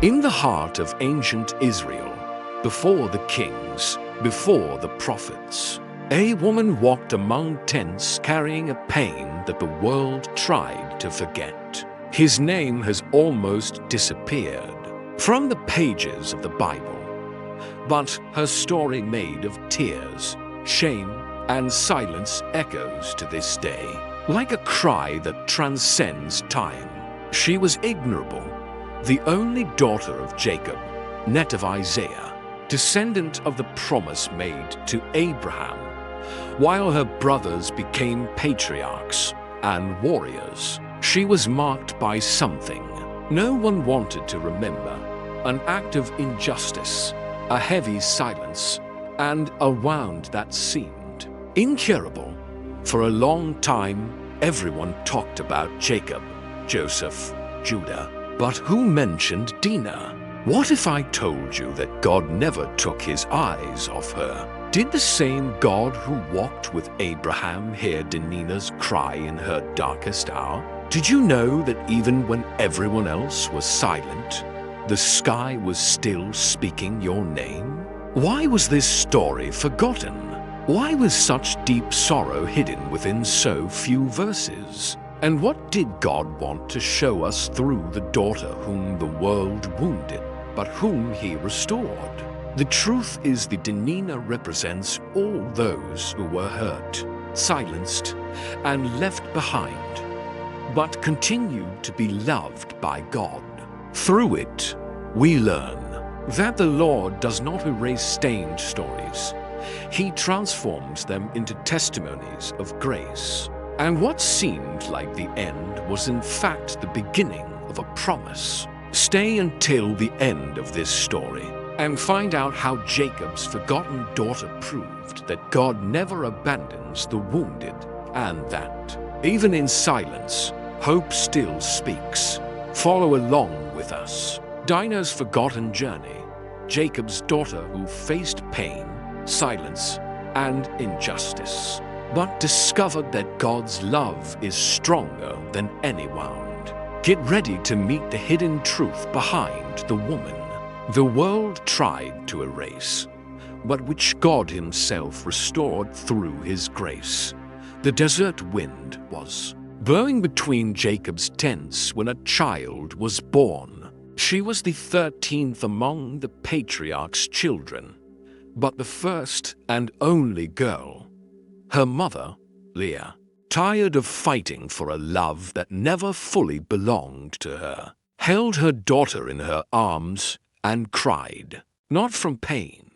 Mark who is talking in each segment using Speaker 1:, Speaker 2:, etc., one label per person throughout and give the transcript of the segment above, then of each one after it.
Speaker 1: In the heart of ancient Israel, before the kings, before the prophets, a woman walked among tents carrying a pain that the world tried to forget. His name has almost disappeared from the pages of the Bible, but her story made of tears, shame, and silence echoes to this day, like a cry that transcends time. She was ignorable, the only daughter of Jacob, net of Isaiah, descendant of the promise made to Abraham, while her brothers became patriarchs and warriors. She was marked by something no one wanted to remember, an act of injustice, a heavy silence, and a wound that seemed incurable. For a long time, everyone talked about Jacob, Joseph, Judah, but who mentioned Dinah? What if I told you that God never took his eyes off her? Did the same God who walked with Abraham hear Dinah's cry in her darkest hour? Did you know that even when everyone else was silent, the sky was still speaking your name? Why was this story forgotten? Why was such deep sorrow hidden within so few verses? And what did God want to show us through the daughter whom the world wounded, but whom he restored? The truth is that Dinah represents all those who were hurt, silenced, and left behind, but continued to be loved by God. Through it, we learn that the Lord does not erase stained stories. He transforms them into testimonies of grace. And what seemed like the end was in fact the beginning of a promise. Stay until the end of this story and find out how Jacob's forgotten daughter proved that God never abandons the wounded, and that, even in silence, hope still speaks. Follow along with us. Dinah's forgotten journey, Jacob's daughter who faced pain, silence, and injustice, but discovered that God's love is stronger than any wound. Get ready to meet the hidden truth behind the woman the world tried to erase, but which God himself restored through his grace. The desert wind was blowing between Jacob's tents when a child was born. She was the 13th among the patriarch's children, but the first and only girl. Her mother, Leah, tired of fighting for a love that never fully belonged to her, held her daughter in her arms and cried, not from pain,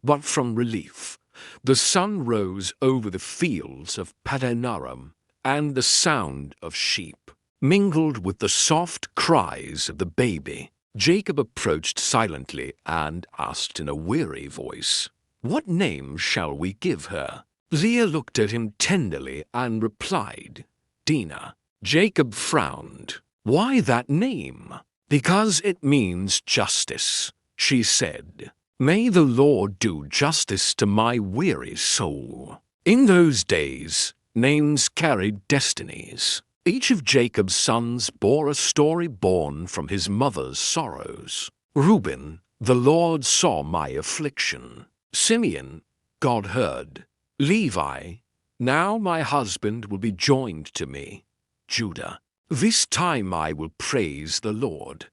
Speaker 1: but from relief. The sun rose over the fields of Padanaram, and the sound of sheep mingled with the soft cries of the baby. Jacob approached silently and asked in a weary voice, "What name shall we give her?" Leah looked at him tenderly and replied, "Dinah." Jacob frowned. "Why that name?" "Because it means justice," she said. "May the Lord do justice to my weary soul." In those days, names carried destinies. Each of Jacob's sons bore a story born from his mother's sorrows. Reuben, "The Lord saw my affliction." Simeon, "God heard." Levi, "Now my husband will be joined to me." Judah, "This time I will praise the Lord."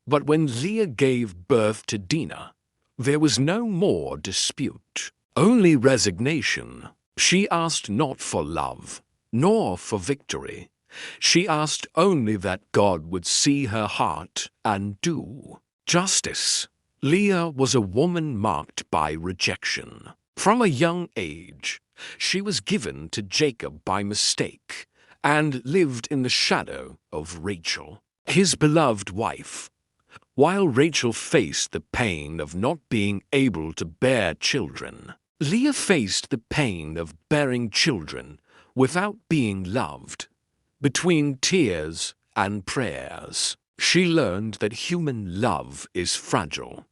Speaker 1: But when Leah gave birth to Dinah, there was no more dispute, only resignation. She asked not for love, nor for victory. She asked only that God would see her heart and do justice. Leah was a woman marked by rejection. From a young age, she was given to Jacob by mistake and lived in the shadow of Rachel, his beloved wife. While Rachel faced the pain of not being able to bear children, Leah faced the pain of bearing children without being loved. Between tears and prayers, she learned that human love is fragile,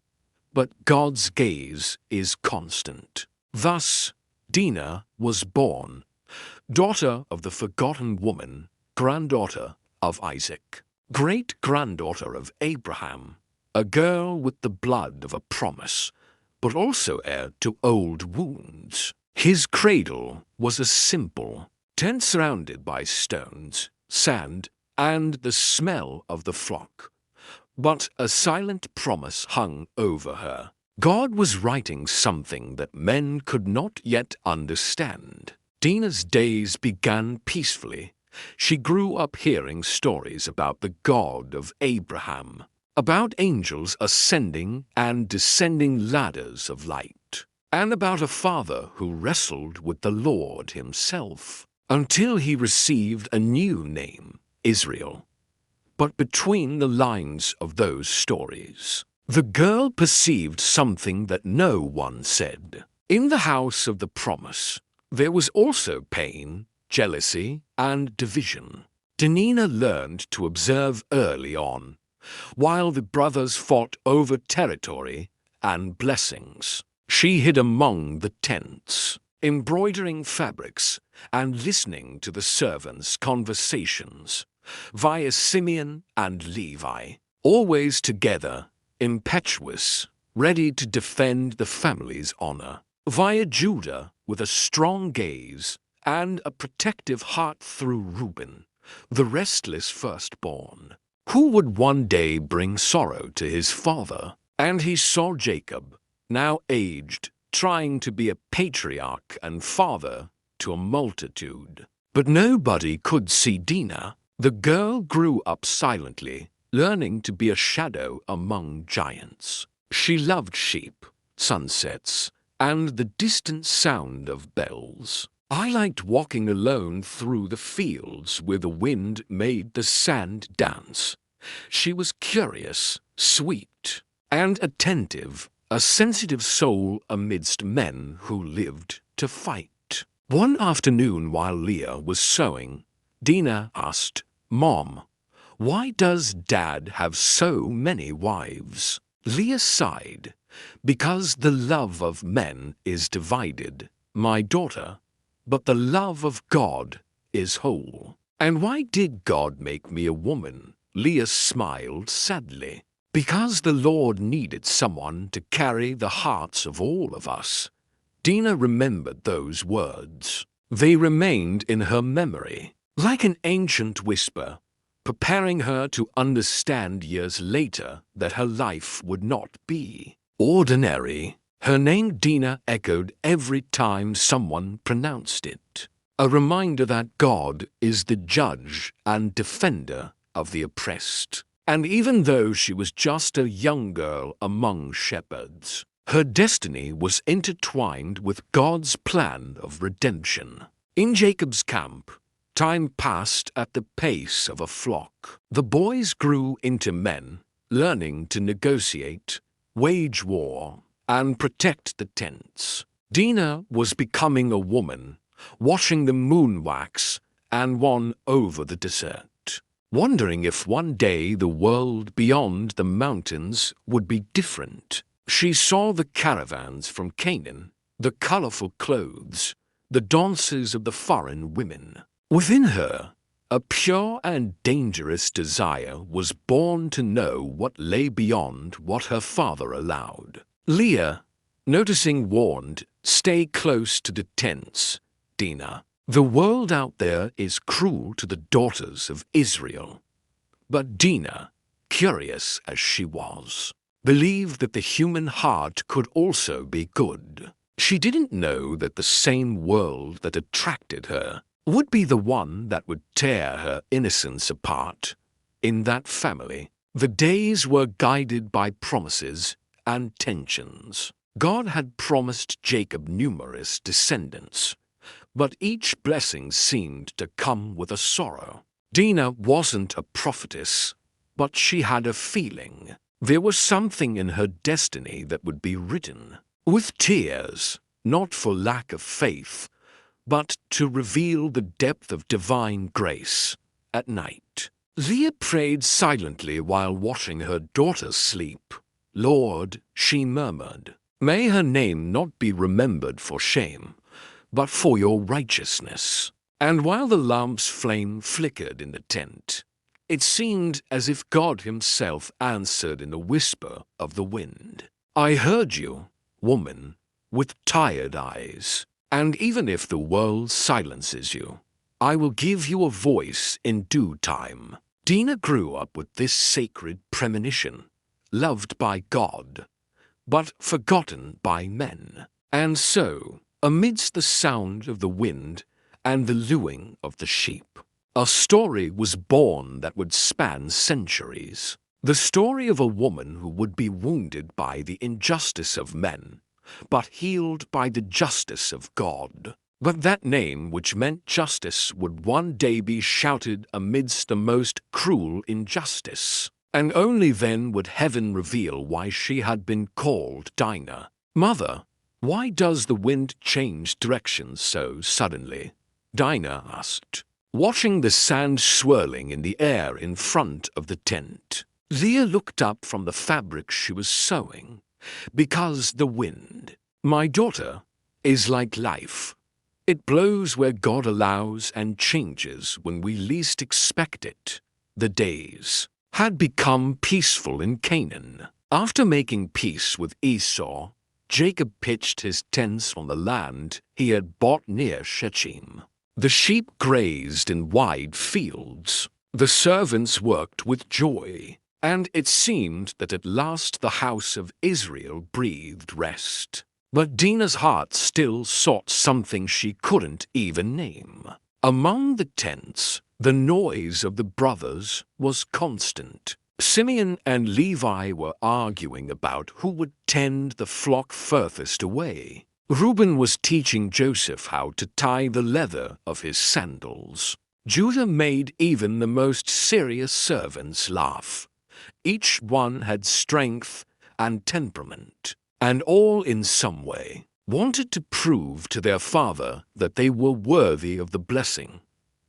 Speaker 1: but God's gaze is constant. Thus, Dinah was born, daughter of the forgotten woman, granddaughter of Isaac, great-granddaughter of Abraham, a girl with the blood of a promise, but also heir to old wounds. His cradle was a simple tent surrounded by stones, sand, and the smell of the flock. But a silent promise hung over her. God was writing something that men could not yet understand. Dinah's days began peacefully. She grew up hearing stories about the God of Abraham, about angels ascending and descending ladders of light, and about a father who wrestled with the Lord himself, until he received a new name, Israel. But between the lines of those stories, the girl perceived something that no one said. In the house of the promise, there was also pain, jealousy, and division. Dinah learned to observe early on, while the brothers fought over territory and blessings. She hid among the tents, embroidering fabrics and listening to the servants' conversations, via Simeon and Levi, always together, impetuous, ready to defend the family's honor, via Judah with a strong gaze and a protective heart through Reuben, the restless firstborn, who would one day bring sorrow to his father. And he saw Jacob, now aged, trying to be a patriarch and father to a multitude. But nobody could see Dinah. The girl grew up silently, learning to be a shadow among giants. She loved sheep, sunsets, and the distant sound of bells. I liked walking alone through the fields where the wind made the sand dance. She was curious, sweet, and attentive, a sensitive soul amidst men who lived to fight. One afternoon while Leah was sewing, Dinah asked, "Mom, why does Dad have so many wives?" Leah sighed, "Because the love of men is divided, my daughter, but the love of God is whole." "And why did God make me a woman?" Leah smiled sadly. "Because the Lord needed someone to carry the hearts of all of us." Dinah remembered those words. They remained in her memory, like an ancient whisper, preparing her to understand years later that her life would not be ordinary. Her name Dinah echoed every time someone pronounced it, a reminder that God is the judge and defender of the oppressed. And even though she was just a young girl among shepherds, her destiny was intertwined with God's plan of redemption. In Jacob's camp, time passed at the pace of a flock. The boys grew into men, learning to negotiate, wage war, and protect the tents. Dinah was becoming a woman, watching the moon wax and won over the desert, wondering if one day the world beyond the mountains would be different. She saw the caravans from Canaan, the colorful clothes, the dances of the foreign women. Within her, a pure and dangerous desire was born to know what lay beyond what her father allowed. Leah, noticing, warned, "Stay close to the tents, Dinah. The world out there is cruel to the daughters of Israel." But Dinah, curious as she was, believed that the human heart could also be good. She didn't know that the same world that attracted her would be the one that would tear her innocence apart. In that family, the days were guided by promises and tensions. God had promised Jacob numerous descendants, but each blessing seemed to come with a sorrow. Dinah wasn't a prophetess, but she had a feeling. There was something in her destiny that would be written with tears, not for lack of faith, but to reveal the depth of divine grace. At night, Leah prayed silently while watching her daughter sleep. "Lord," she murmured, "may her name not be remembered for shame, but for your righteousness." And while the lamp's flame flickered in the tent, It seemed as if God himself answered in a whisper of the wind. "I heard you, woman, with tired eyes, and even if the world silences you, I will give you a voice in due time." Dinah grew up with this sacred premonition, loved by God, but forgotten by men. And so, amidst the sound of the wind and the lowing of the sheep, a story was born that would span centuries. The story of a woman who would be wounded by the injustice of men, but healed by the justice of God. But that name which meant justice would one day be shouted amidst the most cruel injustice. And only then would heaven reveal why she had been called Dinah. "Mother, why does the wind change direction so suddenly?" Dinah asked, watching the sand swirling in the air in front of the tent. Leah looked up from the fabric she was sewing. "Because the wind, my daughter, is like life. It blows where God allows and changes when we least expect it." The days had become peaceful in Canaan. After making peace with Esau, Jacob pitched his tents on the land he had bought near Shechem. The sheep grazed in wide fields. The servants worked with joy, and it seemed that at last the house of Israel breathed rest. But Dinah's heart still sought something she couldn't even name. Among the tents, the noise of the brothers was constant. Simeon and Levi were arguing about who would tend the flock furthest away. Reuben was teaching Joseph how to tie the leather of his sandals. Judah made even the most serious servants laugh. Each one had strength and temperament, and all in some way wanted to prove to their father that they were worthy of the blessing.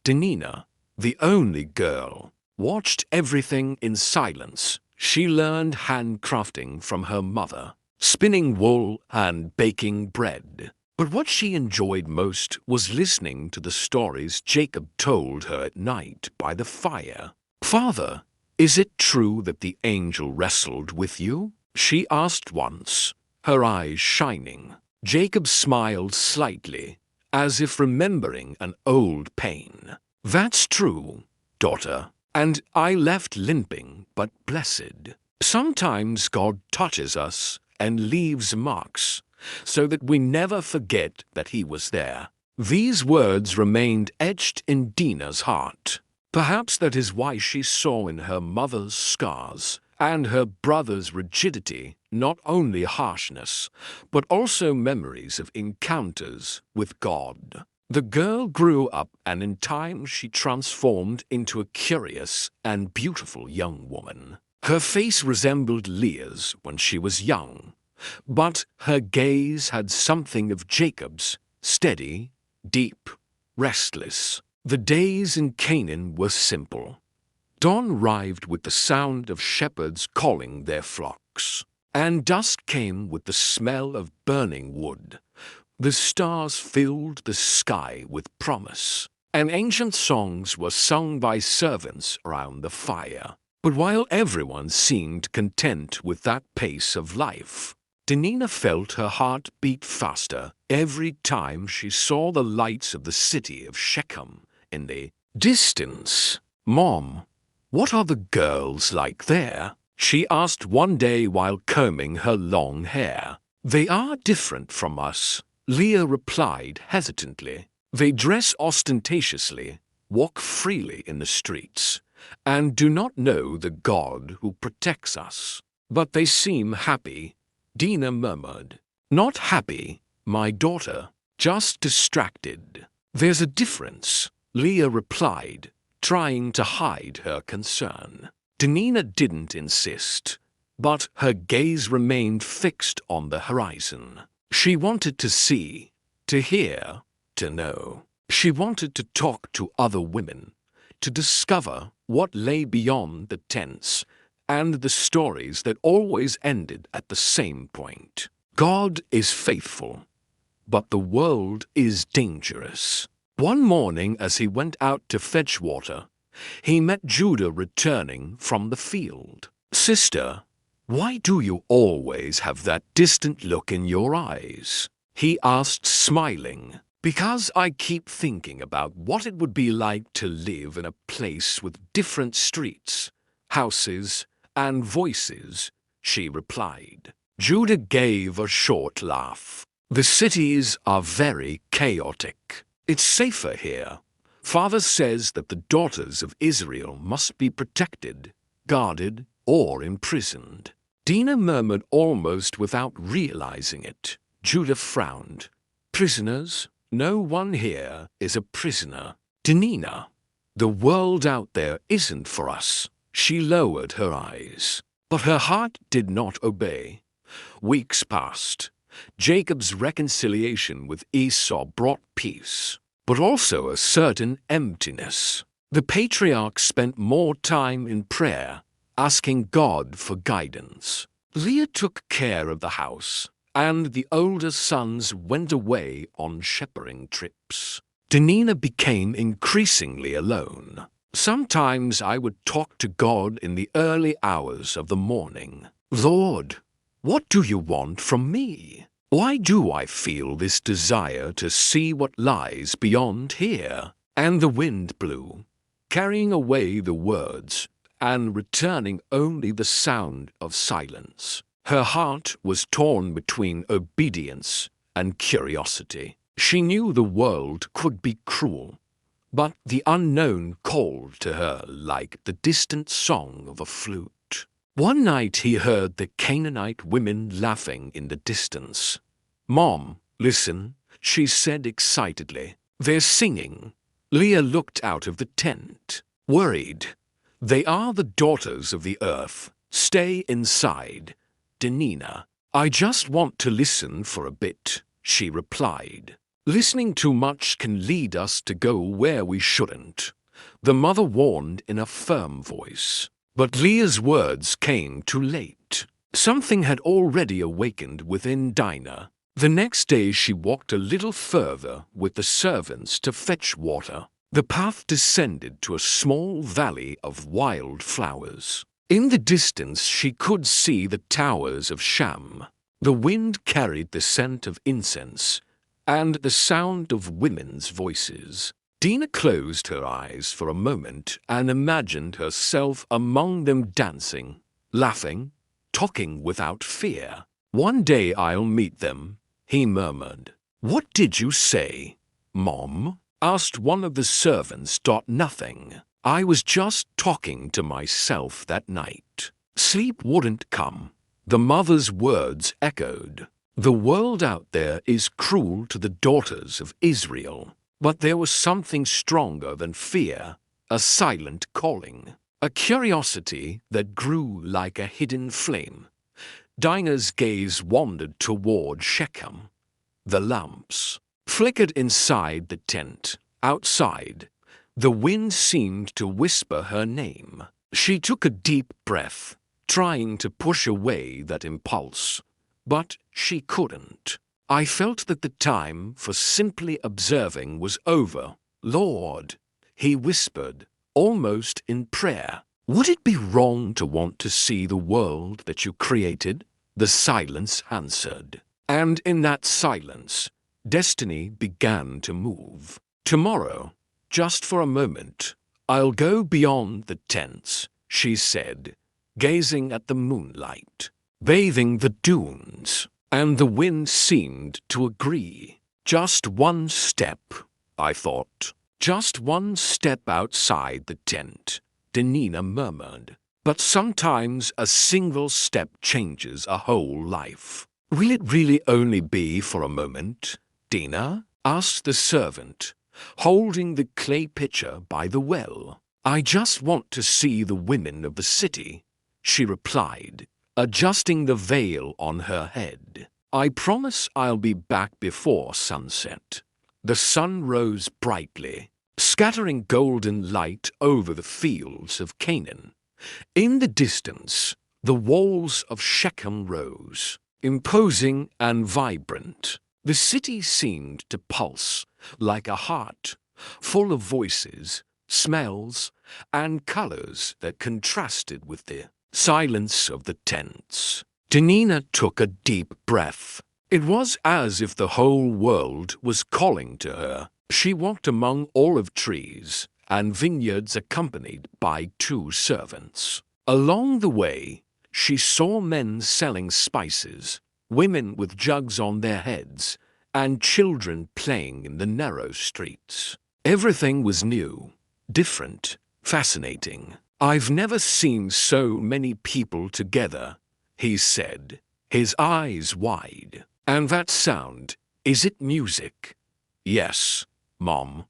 Speaker 1: Dinah, the only girl, watched everything in silence. She learned handcrafting from her mother, spinning wool and baking bread. But what she enjoyed most was listening to the stories Jacob told her at night by the fire. "Father, is it true that the angel wrestled with you?" she asked once, her eyes shining. Jacob smiled slightly, as if remembering an old pain. "That's true, daughter, and I left limping but blessed." Sometimes God touches us and leaves marks, so that we never forget that he was there. These words remained etched in Dinah's heart. Perhaps that is why she saw in her mother's scars and her brother's rigidity not only harshness, but also memories of encounters with God. The girl grew up, and in time she transformed into a curious and beautiful young woman. Her face resembled Leah's when she was young, but her gaze had something of Jacob's, steady, deep, restless. The days in Canaan were simple. Dawn arrived with the sound of shepherds calling their flocks, and dusk came with the smell of burning wood. The stars filled the sky with promise, and ancient songs were sung by servants around the fire. But while everyone seemed content with that pace of life, Dinah felt her heart beat faster every time she saw the lights of the city of Shechem in the distance. "Mom, what are the girls like there?" she asked one day while combing her long hair. "They are different from us," Leah replied hesitantly. "They dress ostentatiously, walk freely in the streets, and do not know the God who protects us. But they seem happy," Dinah murmured. "Not happy, my daughter, just distracted." "There's a difference," Leah replied, trying to hide her concern. Dinah didn't insist, but her gaze remained fixed on the horizon. She wanted to see, to hear, to know. She wanted to talk to other women, to discover what lay beyond the tents and the stories that always ended at the same point. God is faithful, but the world is dangerous. One morning as he went out to fetch water, he met Judah returning from the field. "Sister, why do you always have that distant look in your eyes?" he asked, smiling. "Because I keep thinking about what it would be like to live in a place with different streets, houses, and voices," she replied. Judah gave a short laugh. "The cities are very chaotic. It's safer here. Father says that the daughters of Israel must be protected, guarded, or imprisoned." Dinah murmured almost without realizing it. Judah frowned. "Prisoners? No one here is a prisoner. Dinah, the world out there isn't for us." She lowered her eyes. But her heart did not obey. Weeks passed. Jacob's reconciliation with Esau brought peace, but also a certain emptiness. The patriarch spent more time in prayer, asking God for guidance. Leah took care of the house, and the older sons went away on shepherding trips. Dinah became increasingly alone. Sometimes I would talk to God in the early hours of the morning. "Lord, what do you want from me? Why do I feel this desire to see what lies beyond here?" And the wind blew, carrying away the words and returning only the sound of silence. Her heart was torn between obedience and curiosity. She knew the world could be cruel, but the unknown called to her like the distant song of a flute. One night he heard the Canaanite women laughing in the distance. "Mom, listen," she said excitedly. "They're singing." Leah looked out of the tent, worried. "They are the daughters of the earth. Stay inside." "Dinah, I just want to listen for a bit," she replied. "Listening too much can lead us to go where we shouldn't," the mother warned in a firm voice. But Leah's words came too late. Something had already awakened within Dinah. The next day she walked a little further with the servants to fetch water. The path descended to a small valley of wild flowers. In the distance she could see the towers of Shechem. The wind carried the scent of incense and the sound of women's voices. Dinah closed her eyes for a moment and imagined herself among them, dancing, laughing, talking without fear. "One day I'll meet them," he murmured. "What did you say, Mom?" asked one of the servants. "Nothing. I was just talking to myself that night." Sleep wouldn't come. The mother's words echoed. The world out there is cruel to the daughters of Israel. But there was something stronger than fear, a silent calling, a curiosity that grew like a hidden flame. Dinah's gaze wandered toward Shechem. The lamps flickered inside the tent. Outside, the wind seemed to whisper her name. She took a deep breath, trying to push away that impulse, but she couldn't. I felt that the time for simply observing was over. "Lord," he whispered, almost in prayer, "would it be wrong to want to see the world that you created?" The silence answered. And in that silence, destiny began to move. "Tomorrow, just for a moment, I'll go beyond the tents," she said, gazing at the moonlight, bathing the dunes. And the wind seemed to agree. "Just one step," I thought. "Just one step outside the tent," Dinah murmured. "But sometimes a single step changes a whole life." "Will it really only be for a moment, Dinah?" asked the servant, holding the clay pitcher by the well. "I just want to see the women of the city," she replied, adjusting the veil on her head. "I promise I'll be back before sunset." The sun rose brightly, scattering golden light over the fields of Canaan. In the distance, the walls of Shechem rose, imposing and vibrant. The city seemed to pulse like a heart, full of voices, smells, and colors that contrasted with the silence of the tents. Dinah took a deep breath. It was as if the whole world was calling to her. She walked among olive trees and vineyards accompanied by 2 servants. Along the way, she saw men selling spices, women with jugs on their heads, and children playing in the narrow streets. Everything was new, different, fascinating. "I've never seen so many people together," he said, his eyes wide. "And that sound, is it music?" "Yes, Mom.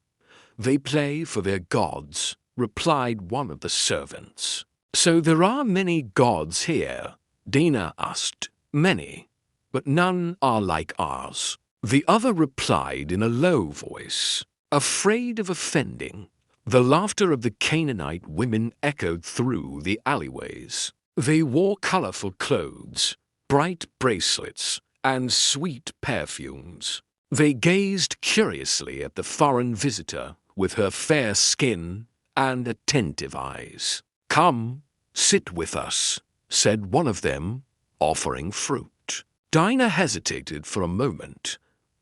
Speaker 1: They play for their gods," replied one of the servants. "So there are many gods here?" Dinah asked. "Many, but none are like ours," the other replied in a low voice, afraid of offending. The laughter of the Canaanite women echoed through the alleyways. They wore colorful clothes, bright bracelets, and sweet perfumes. They gazed curiously at the foreign visitor with her fair skin and attentive eyes. "Come, sit with us," said one of them, offering fruit. Dinah hesitated for a moment,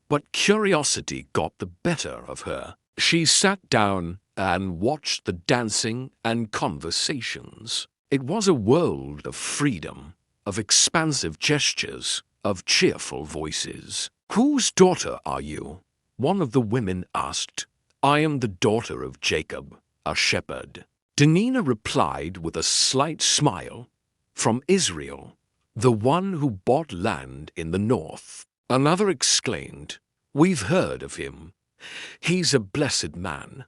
Speaker 1: but curiosity got the better of her. She sat down and watched the dancing and conversations. It was a world of freedom, of expansive gestures, of cheerful voices. "Whose daughter are you?" one of the women asked. "I am the daughter of Jacob, a shepherd." Dinah replied with a slight smile, "From Israel, the one who bought land in the north." Another exclaimed, "We've heard of him. He's a blessed man."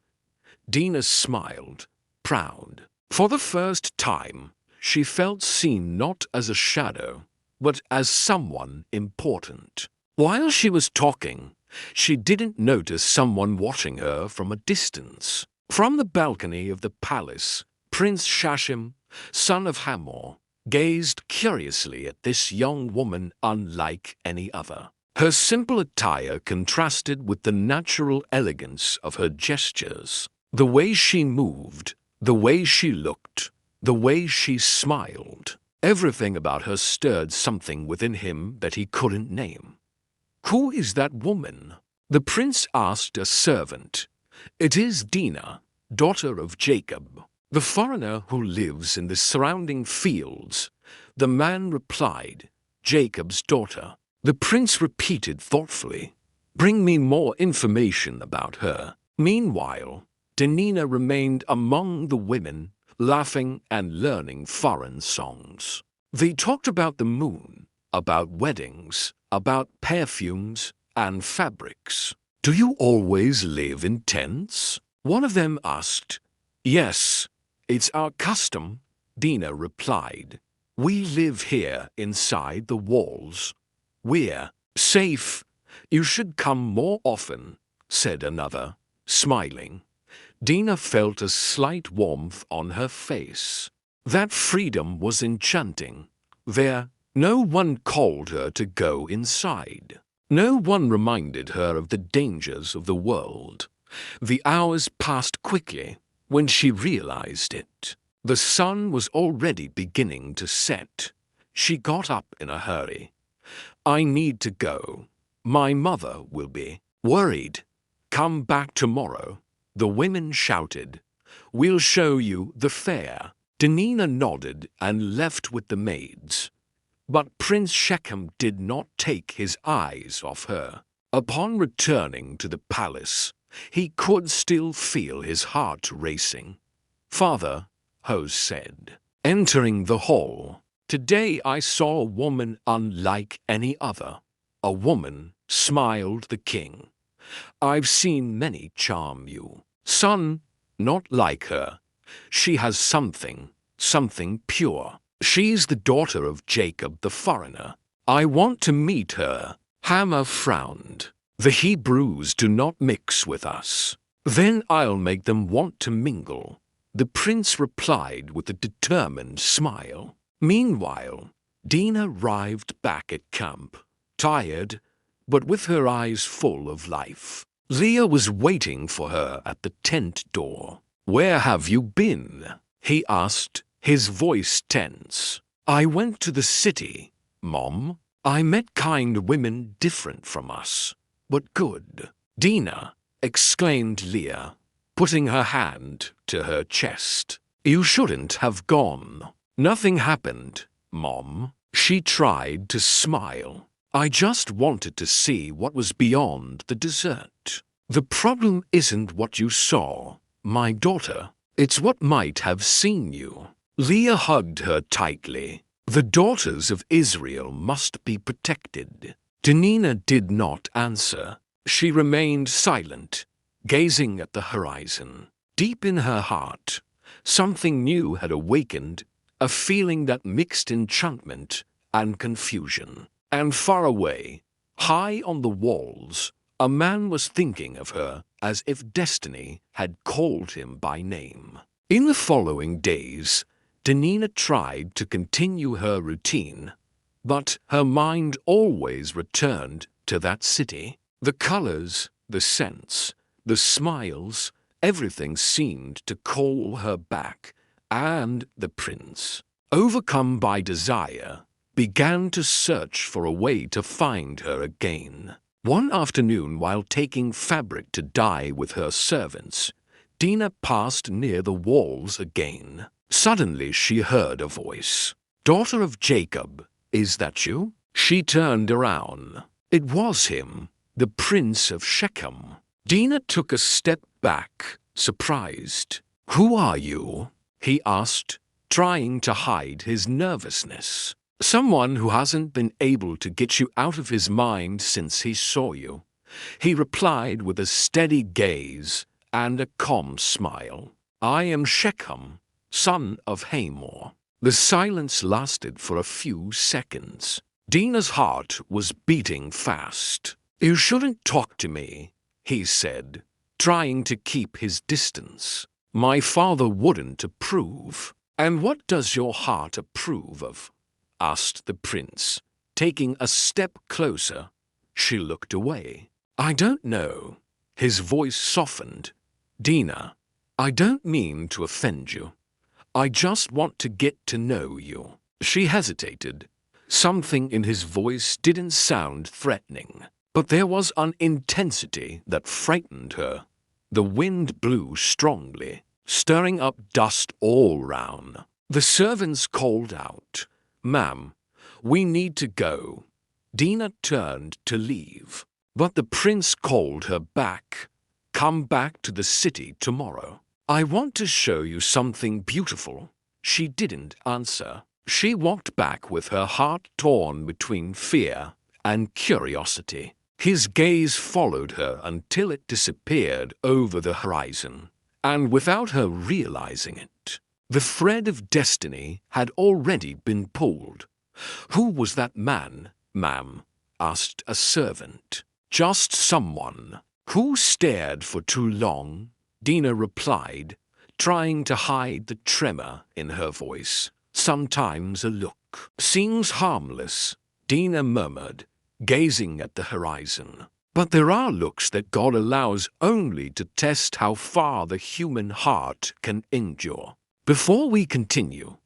Speaker 1: Dinah smiled, proud. For the first time, she felt seen not as a shadow, but as someone important. While she was talking, she didn't notice someone watching her from a distance. From the balcony of the palace, Prince Shechem, son of Hamor, gazed curiously at this young woman unlike any other. Her simple attire contrasted with the natural elegance of her gestures. The way she moved, the way she looked, the way she smiled, everything about her stirred something within him that he couldn't name. "Who is that woman?" the prince asked a servant. "It is Dinah, daughter of Jacob, the foreigner who lives in the surrounding fields," the man replied. "Jacob's daughter." The prince repeated thoughtfully, "Bring me more information about her." Meanwhile, Dinah remained among the women, laughing and learning foreign songs. They talked about the moon, about weddings, about perfumes and fabrics. "Do you always live in tents?" one of them asked. "Yes, it's our custom," Dinah replied. "We live here inside the walls. We're safe. You should come more often," said another, smiling. Dinah felt a slight warmth on her face. That freedom was enchanting. There, no one called her to go inside. No one reminded her of the dangers of the world. The hours passed quickly when she realized it. The sun was already beginning to set. She got up in a hurry. "I need to go. My mother will be worried. Come back tomorrow," the women shouted. "We'll show you the fair." Dinah nodded and left with the maids. But Prince Shechem did not take his eyes off her. Upon returning to the palace, he could still feel his heart racing. "Father," Hose said, entering the hall, "today I saw a woman unlike any other." "A woman," smiled the king. "I've seen many charm you. Son, not like her. She has something pure. She's the daughter of Jacob the foreigner. I want to meet her." Hamor frowned. "The Hebrews do not mix with us. Then I'll make them want to mingle," the prince replied with a determined smile. Meanwhile, Dinah arrived back at camp, tired, but with her eyes full of life. Leah was waiting for her at the tent door. "Where have you been?" he asked, his voice tense. "I went to the city, Mom. I met kind women different from us, but good." "Dinah," exclaimed Leah, putting her hand to her chest. "You shouldn't have gone." "Nothing happened, Mom." She tried to smile. "I just wanted to see what was beyond the desert." "The problem isn't what you saw, my daughter. It's what might have seen you." Leah hugged her tightly. "The daughters of Israel must be protected." Dinah did not answer. She remained silent, gazing at the horizon. Deep in her heart, something new had awakened, a feeling that mixed enchantment and confusion. And far away, high on the walls, a man was thinking of her as if destiny had called him by name. In the following days, Dinah tried to continue her routine, but her mind always returned to that city. The colors, the scents, the smiles, everything seemed to call her back, and the prince, overcome by desire, began to search for a way to find her again. One afternoon, while taking fabric to dye with her servants, Dinah passed near the walls again. Suddenly she heard a voice. "Daughter of Jacob, is that you?" She turned around. It was him, the prince of Shechem. Dinah took a step back, surprised. "Who are you?" he asked, trying to hide his nervousness. "Someone who hasn't been able to get you out of his mind since he saw you," he replied with a steady gaze and a calm smile. "I am Shechem, son of Hamor." The silence lasted for a few seconds. Dinah's heart was beating fast. "You shouldn't talk to me," he said, trying to keep his distance. "My father wouldn't approve." "And what does your heart approve of?" asked the prince, taking a step closer. She looked away. "I don't know." His voice softened. "Dinah, I don't mean to offend you. I just want to get to know you." She hesitated. Something in his voice didn't sound threatening, but there was an intensity that frightened her. The wind blew strongly, stirring up dust all round. The servants called out, "Ma'am, we need to go." Dinah turned to leave, but the prince called her back. "Come back to the city tomorrow. I want to show you something beautiful." She didn't answer. She walked back with her heart torn between fear and curiosity. His gaze followed her until it disappeared over the horizon, and without her realizing it, the thread of destiny had already been pulled. "Who was that man, ma'am?" asked a servant. "Just someone who stared for too long," Dinah replied, trying to hide the tremor in her voice. "Sometimes a look seems harmless," Dinah murmured, gazing at the horizon. "But there are looks that God allows only to test how far the human heart can endure." Before we continue,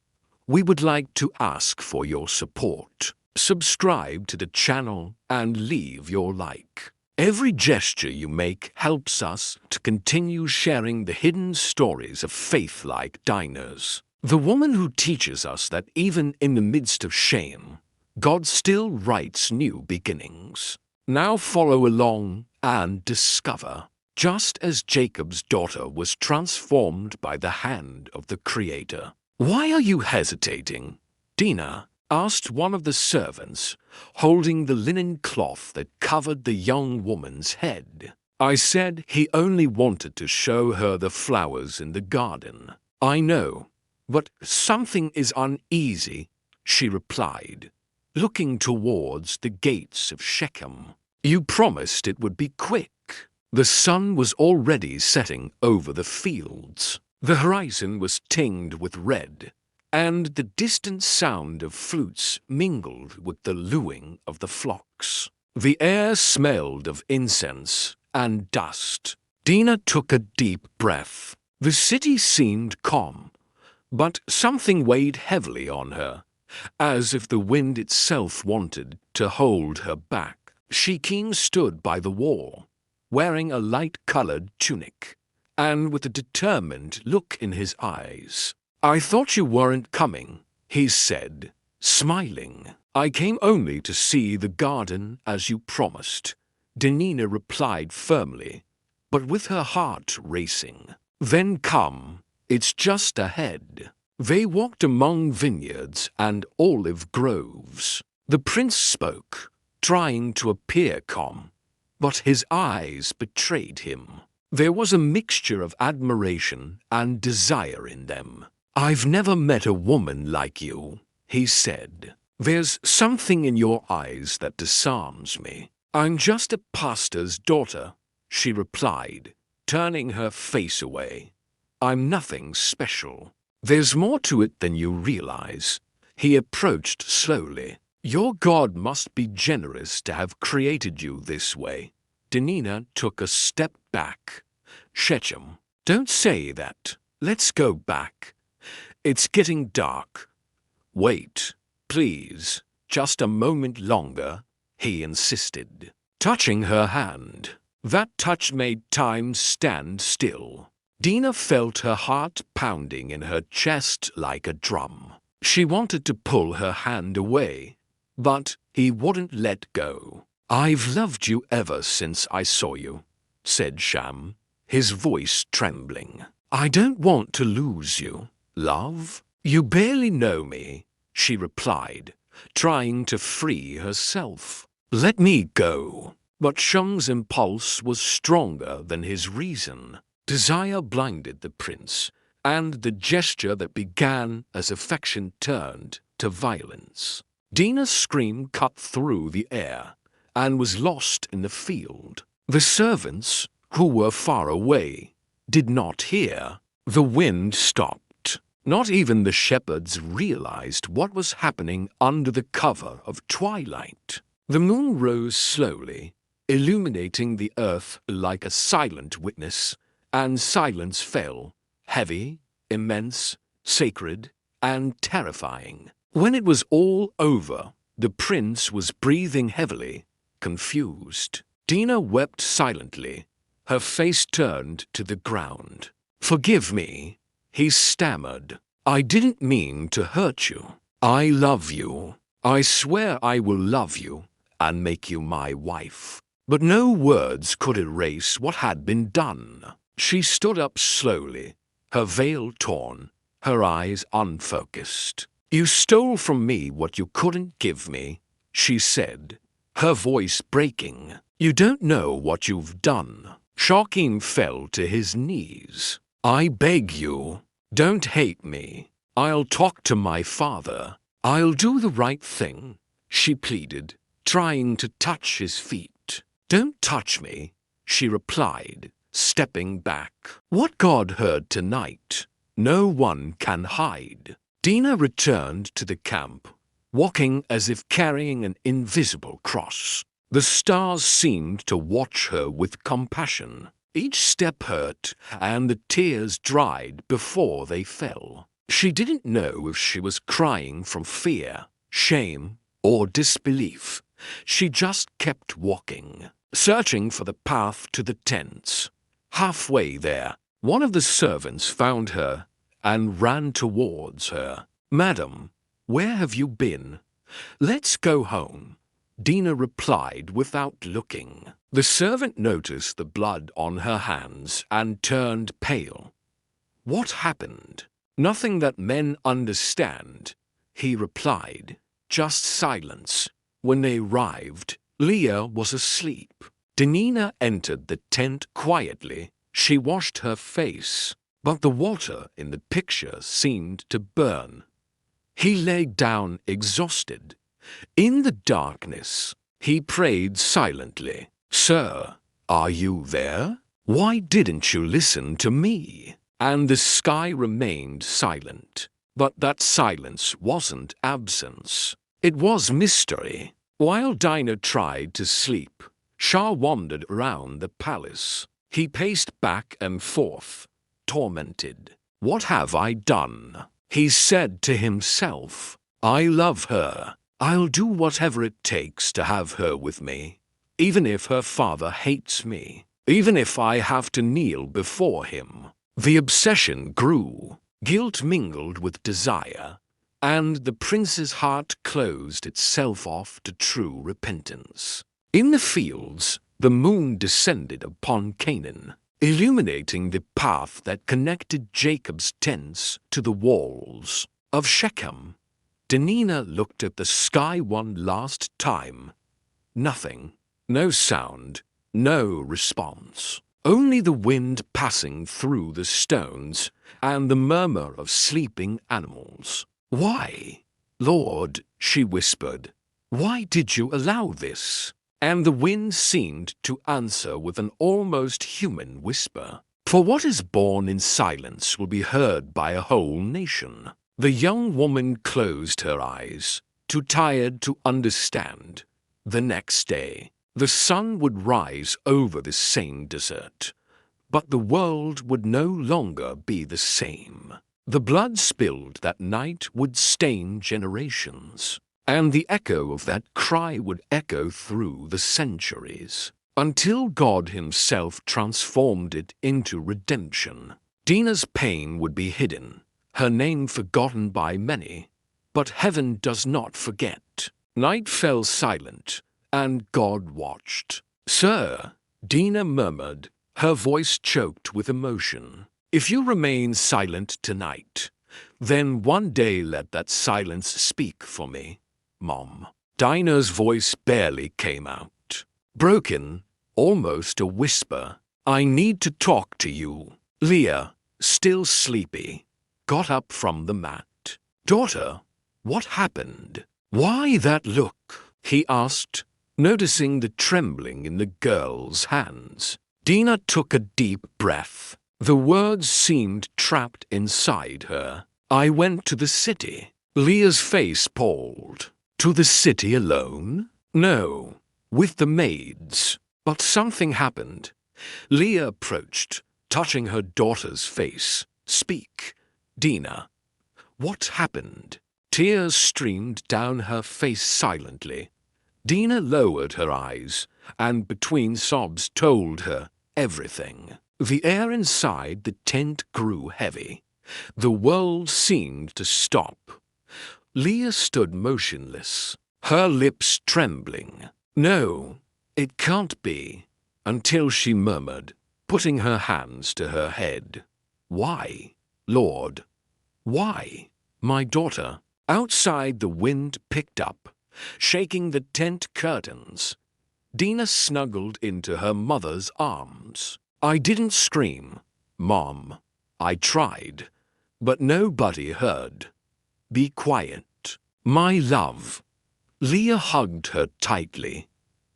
Speaker 1: we would like to ask for your support. Subscribe to the channel and leave your like. Every gesture you make helps us to continue sharing the hidden stories of faith like Dinah's. The woman who teaches us that even in the midst of shame, God still writes new beginnings. Now follow along and discover. Just as Jacob's daughter was transformed by the hand of the Creator. "Why are you hesitating?" Dinah asked one of the servants, holding the linen cloth that covered the young woman's head. "I said he only wanted to show her the flowers in the garden." "I know, but something is uneasy," she replied, looking towards the gates of Shechem. "You promised it would be quick." The sun was already setting over the fields. The horizon was tinged with red, and the distant sound of flutes mingled with the lowing of the flocks. The air smelled of incense and dust. Dinah took a deep breath. The city seemed calm, but something weighed heavily on her, as if the wind itself wanted to hold her back. Shechem stood by the wall, wearing a light-colored tunic, and with a determined look in his eyes. "I thought you weren't coming," he said, smiling. "I came only to see the garden as you promised," Dinah replied firmly, but with her heart racing. "Then come, it's just ahead." They walked among vineyards and olive groves. The prince spoke, trying to appear calm, but his eyes betrayed him. There was a mixture of admiration and desire in them. "I've never met a woman like you," he said. "There's something in your eyes that disarms me." "I'm just a pastor's daughter," she replied, turning her face away. "I'm nothing special." "There's more to it than you realize." He approached slowly. "Your God must be generous to have created you this way." Dinah took a step back. "Shechem, don't say that. Let's go back. It's getting dark." "Wait, please, just a moment longer," he insisted, touching her hand. That touch made time stand still. Dinah felt her heart pounding in her chest like a drum. She wanted to pull her hand away, but he wouldn't let go. "I've loved you ever since I saw you," said Sham, his voice trembling. "I don't want to lose you, love." "You barely know me," she replied, trying to free herself. "Let me go." But Sham's impulse was stronger than his reason. Desire blinded the prince, and the gesture that began as affection turned to violence. Dinah's scream cut through the air and was lost in the field. The servants, who were far away, did not hear. The wind stopped. Not even the shepherds realized what was happening under the cover of twilight. The moon rose slowly, illuminating the earth like a silent witness, and silence fell, heavy, immense, sacred, and terrifying. When it was all over, the prince was breathing heavily, confused. Dinah wept silently, her face turned to the ground. "Forgive me," he stammered. "I didn't mean to hurt you. I love you. I swear I will love you and make you my wife." But no words could erase what had been done. She stood up slowly, her veil torn, her eyes unfocused. "You stole from me what you couldn't give me," she said, her voice breaking. "You don't know what you've done." Shechem fell to his knees. "I beg you, don't hate me. I'll talk to my father. I'll do the right thing," she pleaded, trying to touch his feet. "Don't touch me," she replied, stepping back. "What God heard tonight, no one can hide." Dinah returned to the camp, walking as if carrying an invisible cross. The stars seemed to watch her with compassion. Each step hurt, and the tears dried before they fell. She didn't know if she was crying from fear, shame, or disbelief. She just kept walking, searching for the path to the tents. Halfway there, one of the servants found her and ran towards her. "Madam, where have you been?" "Let's go home," Dinah replied without looking. The servant noticed the blood on her hands and turned pale. "What happened?" "Nothing that men understand," he replied. "Just silence." When they arrived, Leah was asleep. Dinah entered the tent quietly. She washed her face, but the water in the picture seemed to burn. He lay down exhausted. In the darkness, he prayed silently. "Sir, are you there? Why didn't you listen to me?" And the sky remained silent. But that silence wasn't absence. It was mystery. While Dinah tried to sleep, Shah wandered around the palace. He paced back and forth, tormented. "What have I done?" he said to himself. "I love her. I'll do whatever it takes to have her with me, even if her father hates me, even if I have to kneel before him." The obsession grew. Guilt mingled with desire, and the prince's heart closed itself off to true repentance. In the fields, the moon descended upon Canaan, illuminating the path that connected Jacob's tents to the walls of Shechem. Dinah looked at the sky one last time. Nothing. No sound. No response. Only the wind passing through the stones and the murmur of sleeping animals. "Why, Lord," she whispered, "why did you allow this?" And the wind seemed to answer with an almost human whisper. "For what is born in silence will be heard by a whole nation." The young woman closed her eyes, too tired to understand. The next day, the sun would rise over the same desert, but the world would no longer be the same. The blood spilled that night would stain generations, and the echo of that cry would echo through the centuries, until God himself transformed it into redemption. Dinah's pain would be hidden, her name forgotten by many, but heaven does not forget. Night fell silent, and God watched. "Sir," Dinah murmured, her voice choked with emotion, "if you remain silent tonight, then one day let that silence speak for me, Mom." Dinah's voice barely came out. Broken, almost a whisper. "I need to talk to you." Leah, still sleepy, got up from the mat. "Daughter, what happened? Why that look?" he asked, noticing the trembling in the girl's hands. Dinah took a deep breath. The words seemed trapped inside her. "I went to the city." Leah's face palled. "To the city alone?" "No, with the maids. But something happened." Leah approached, touching her daughter's face. "Speak, Dinah. What happened?" Tears streamed down her face silently. Dinah lowered her eyes, and between sobs told her everything. The air inside the tent grew heavy. The world seemed to stop. Leah stood motionless, her lips trembling. "No, it can't be," until she murmured, putting her hands to her head. "Why, Lord? Why, my daughter?" Outside the wind picked up, shaking the tent curtains. Dinah snuggled into her mother's arms. "I didn't scream, Mom. I tried, but nobody heard. Be quiet, my love." Leah hugged her tightly.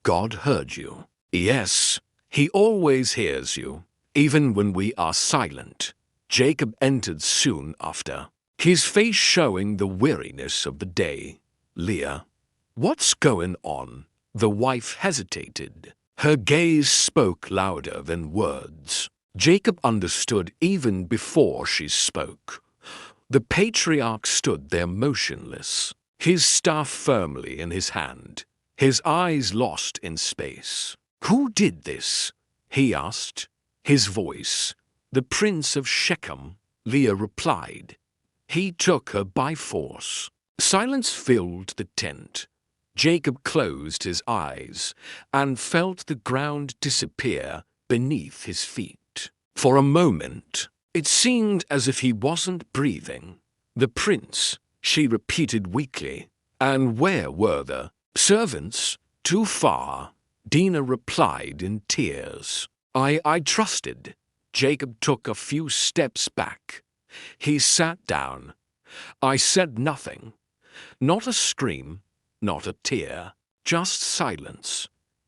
Speaker 1: "God heard you." "Yes, he always hears you, even when we are silent." Jacob entered soon after, his face showing the weariness of the day. "Leah, what's going on?" The wife hesitated. Her gaze spoke louder than words. Jacob understood even before she spoke. The patriarch stood there motionless, his staff firmly in his hand, his eyes lost in space. "Who did this?" he asked, his voice. "The prince of Shechem," Leah replied. "He took her by force." Silence filled the tent. Jacob closed his eyes and felt the ground disappear beneath his feet. For a moment, it seemed as if he wasn't breathing. "The prince," she repeated weakly. "And where were the servants?" "Too far," Dinah replied in tears. I trusted." Jacob took a few steps back. He sat down. "I said nothing. Not a scream, not a tear, just silence."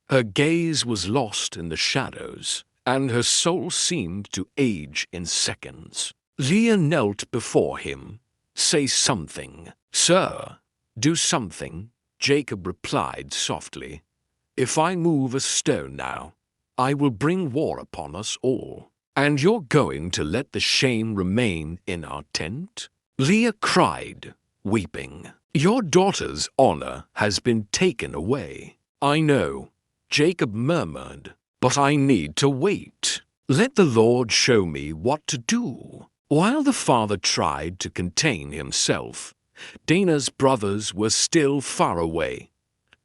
Speaker 1: Her gaze was lost in the shadows, and her soul seemed to age in seconds. Leah knelt before him. "Say something." "Sir, do something," Jacob replied softly. "If I move a stone now, I will bring war upon us all." And you're going to let the shame remain in our tent? Leah cried, weeping. Your daughter's honor has been taken away. I know, Jacob murmured, but I need to wait. Let the Lord show me what to do. While the father tried to contain himself, Dinah's brothers were still far away,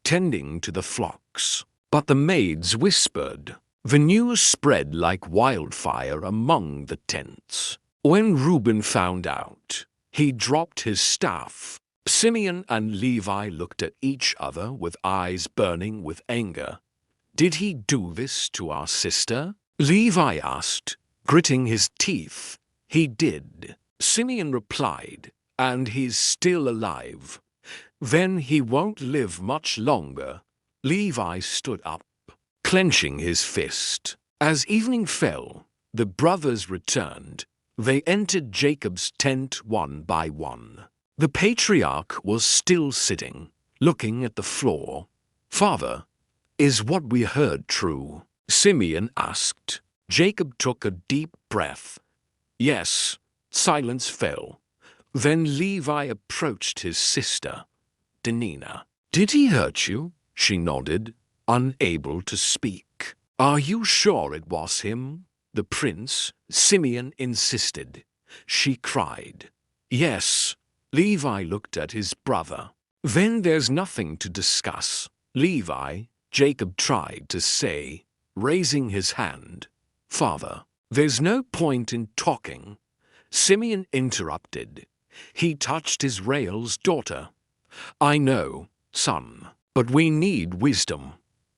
Speaker 1: tending to the flocks. But the maids whispered. The news spread like wildfire among the tents. When Reuben found out, he dropped his staff. Simeon and Levi looked at each other with eyes burning with anger. Did he do this to our sister? Levi asked, gritting his teeth. He did. Simeon replied, and he's still alive. Then he won't live much longer. Levi stood up, clenching his fist. As evening fell, the brothers returned. They entered Jacob's tent one by one. The patriarch was still sitting, looking at the floor. Father, is what we heard true? Simeon asked. Jacob took a deep breath. Yes. Silence fell. Then Levi approached his sister, Dinah. Did he hurt you? She nodded, unable to speak. Are you sure it was him? The prince, Simeon insisted. She cried. Yes. Levi looked at his brother. Then there's nothing to discuss. Levi, Jacob tried to say, raising his hand. Father, there's no point in talking. Simeon interrupted. He touched Israel's daughter. I know, son, but we need wisdom.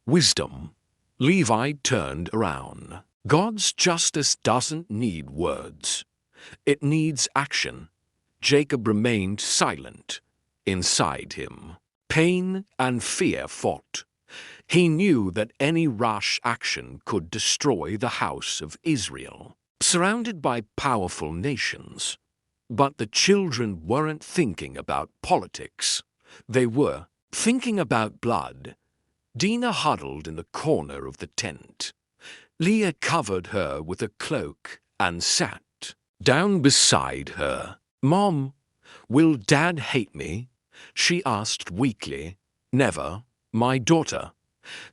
Speaker 1: Wisdom. Levi turned around. God's justice doesn't need words. It needs action. Jacob remained silent. Inside him, pain and fear fought. He knew that any rash action could destroy the house of Israel, surrounded by powerful nations. But the children weren't thinking about politics. They were thinking about blood. Dinah huddled in the corner of the tent. Leah covered her with a cloak and sat down beside her. Mom, will Dad hate me? She asked weakly. Never, my daughter.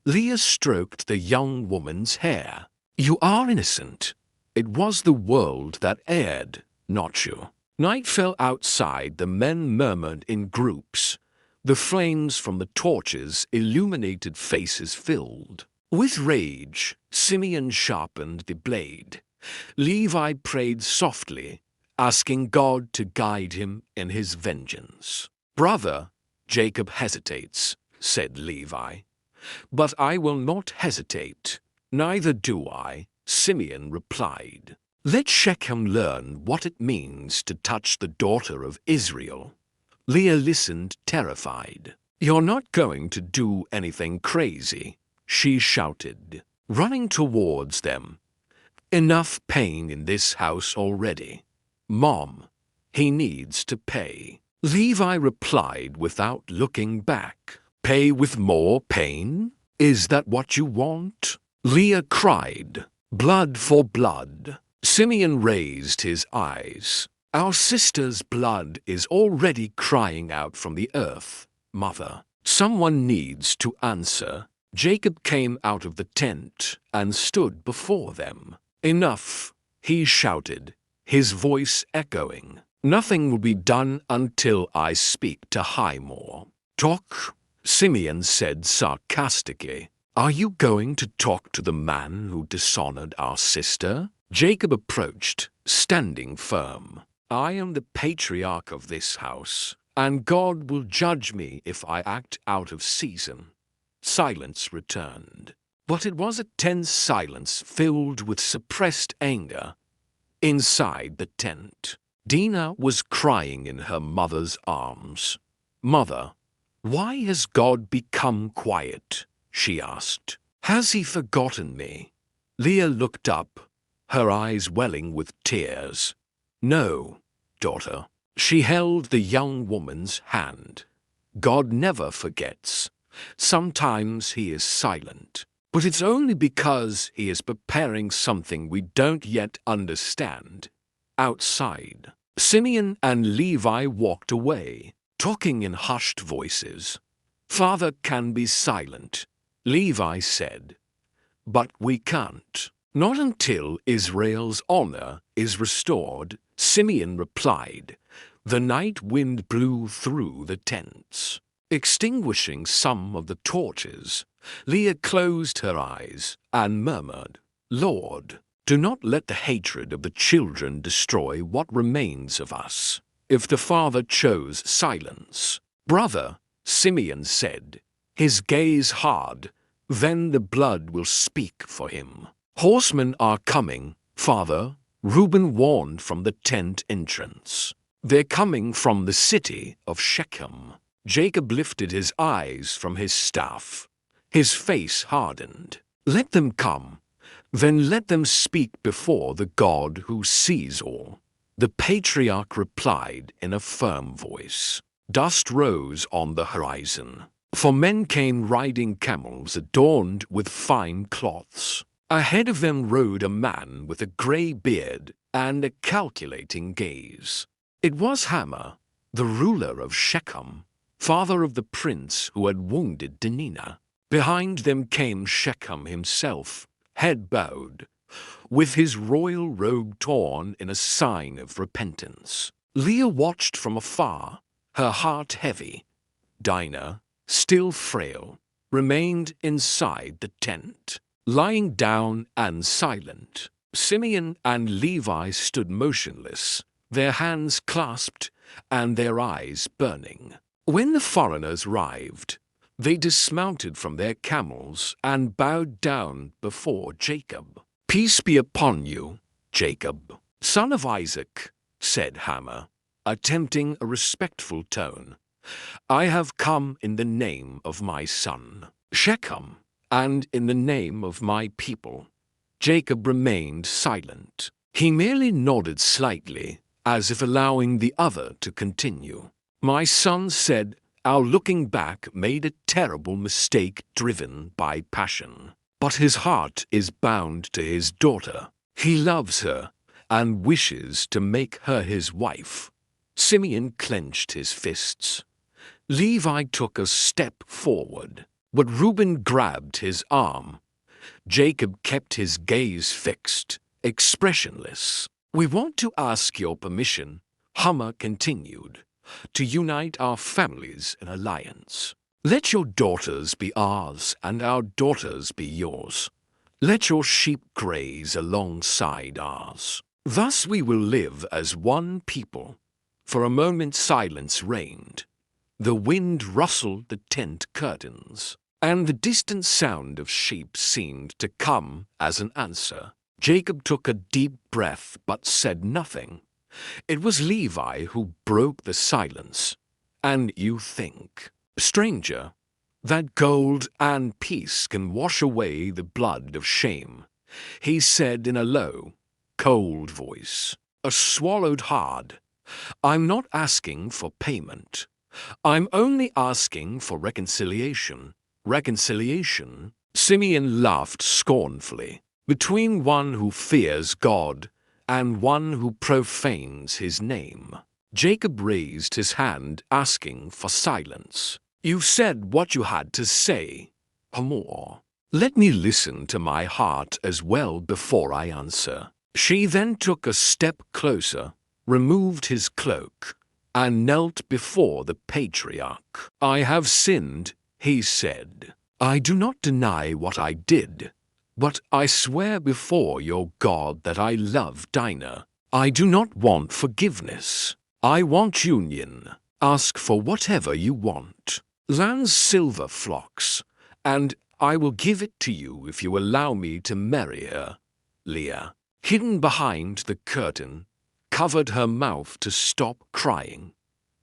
Speaker 1: Leah stroked the young woman's hair. You are innocent. It was the world that erred, not you. Night fell outside. The men murmured in groups. The flames from the torches illuminated faces filled. With rage, Simeon sharpened the blade. Levi prayed softly, asking God to guide him in his vengeance. Brother, Jacob hesitates, said Levi. But I will not hesitate. Neither do I, Simeon replied. Let Shechem learn what it means to touch the daughter of Israel. Leah listened, terrified. You're not going to do anything crazy, she shouted, running towards them. Enough pain in this house already. Mom, he needs to pay. Levi replied without looking back. Pay with more pain? Is that what you want? Leah cried. Blood for blood. Simeon raised his eyes. Our sister's blood is already crying out from the earth, Mother. Someone needs to answer. Jacob came out of the tent and stood before them. Enough, he shouted, his voice echoing. Nothing will be done until I speak to Highmore. Talk? Simeon said sarcastically. Are you going to talk to the man who dishonored our sister? Jacob approached, standing firm. I am the patriarch of this house, and God will judge me if I act out of season. Silence returned, but it was a tense silence filled with suppressed anger. Inside the tent, Dinah was crying in her mother's arms. Mother, why has God become quiet? She asked. Has he forgotten me? Leah looked up, her eyes welling with tears. No, daughter. She held the young woman's hand. God never forgets. Sometimes he is silent, But it's only because he is preparing something we don't yet understand. Outside, Simeon and Levi walked away, talking in hushed voices. "Father can be silent," Levi said. "But we can't. Not until Israel's honor is restored," Simeon replied. The night wind blew through the tents, extinguishing some of the torches. Leah closed her eyes and murmured, "Lord, do not let the hatred of the children destroy what remains of us." If the father chose silence, "Brother," Simeon said, his gaze hard, "then the blood will speak for him." "Horsemen are coming, Father," Reuben warned from the tent entrance. "They're coming from the city of Shechem." Jacob lifted his eyes from his staff. His face hardened. "Let them come. Then let them speak before the God who sees all." The patriarch replied in a firm voice. Dust rose on the horizon, for men came riding camels adorned with fine cloths. Ahead of them rode a man with a grey beard and a calculating gaze. It was Hamor, the ruler of Shechem, father of the prince who had wounded Dinah. Behind them came Shechem himself, head bowed, with his royal robe torn in a sign of repentance. Leah watched from afar, her heart heavy. Dinah, still frail, remained inside the tent, lying down and silent. Simeon and Levi stood motionless, their hands clasped and their eyes burning. When the foreigners arrived, they dismounted from their camels and bowed down before Jacob. "Peace be upon you, Jacob, son of Isaac," said Hamor, attempting a respectful tone. "I have come in the name of my son, Shechem, and in the name of my people." Jacob remained silent. He merely nodded slightly, as if allowing the other to continue. "My son said, our looking back made a terrible mistake driven by passion. But his heart is bound to his daughter. He loves her and wishes to make her his wife." Simeon clenched his fists. Levi took a step forward, but Reuben grabbed his arm. Jacob kept his gaze fixed, expressionless. "We want to ask your permission," Hamor continued, "to unite our families in alliance. Let your daughters be ours and our daughters be yours. Let your sheep graze alongside ours. Thus we will live as one people." For a moment silence reigned. The wind rustled the tent curtains, and the distant sound of sheep seemed to come as an answer. Jacob took a deep breath but said nothing. It was Levi who broke the silence. "And you think, stranger, that gold and peace can wash away the blood of shame?" he said in a low, cold voice. I swallowed hard. "I'm not asking for payment. I'm only asking for reconciliation." "Reconciliation?" Simeon laughed scornfully. "Between one who fears God and one who profanes his name." Jacob raised his hand, asking for silence. "You said what you had to say, Hamor. Let me listen to my heart as well before I answer." She then took a step closer, removed his cloak, and knelt before the patriarch. "I have sinned," he said. "I do not deny what I did, but I swear before your God that I love Dinah. I do not want forgiveness. I want union. Ask for whatever you want. Land's silver flocks, and I will give it to you if you allow me to marry her." Leah, hidden behind the curtain, covered her mouth to stop crying.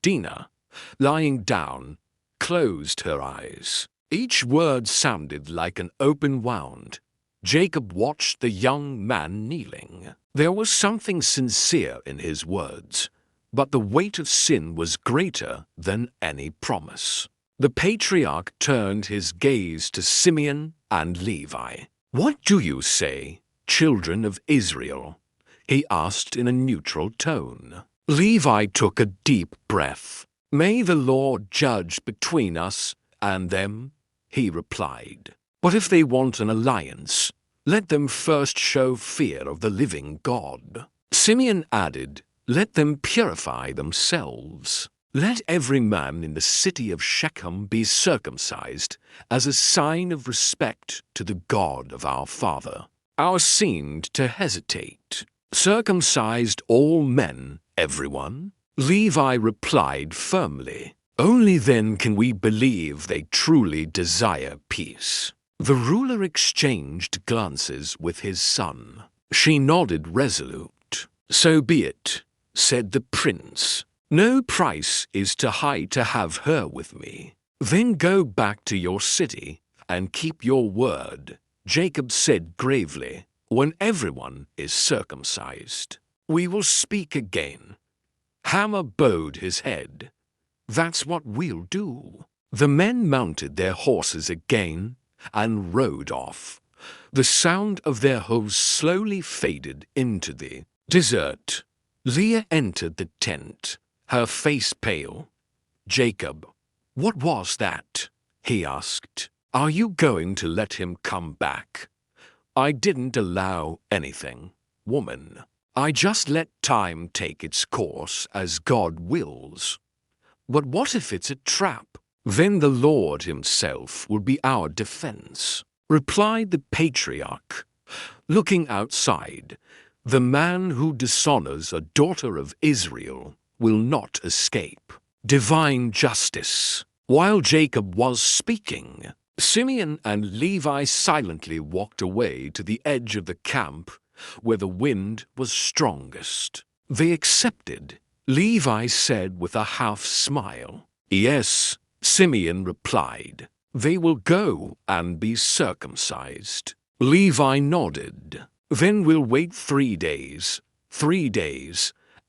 Speaker 1: Dinah, lying down, closed her eyes. Each word sounded like an open wound. Jacob watched the young man kneeling. There was something sincere in his words, but the weight of sin was greater than any promise. The patriarch turned his gaze to Simeon and Levi. "What do you say, children of Israel?" he asked in a neutral tone. Levi took a deep breath. "May the Lord judge between us and them," he replied. "But if they want an alliance, let them first show fear of the living God." Simeon added, "Let them purify themselves. Let every man in the city of Shechem be circumcised as a sign of respect to the God of our father." Our seemed to hesitate. "Circumcised all men, everyone?" Levi replied firmly. "Only then can we believe they truly desire peace." The ruler exchanged glances with his son. She nodded resolute. "So be it," said the prince. "No price is too high to have her with me." "Then go back to your city and keep your word," Jacob said gravely. "When everyone is circumcised, we will speak again." Hammer bowed his head. "That's what we'll do." The men mounted their horses again and rode off. The sound of their hoofs slowly faded into the desert. Leah entered the tent, her face pale. "Jacob, what was that?" he asked. "Are you going to let him come back?" "I didn't allow anything, woman. I just let time take its course as God wills." "But what if it's a trap?" "Then the Lord himself will be our defense," replied the patriarch. Looking outside, "The man who dishonors a daughter of Israel will not escape. Divine justice." While Jacob was speaking, Simeon and Levi silently walked away to the edge of the camp where the wind was strongest. They accepted. Levi said with a half-smile. "Yes," Simeon replied. "They will go and be circumcised." Levi nodded. "Then we'll wait 3 days,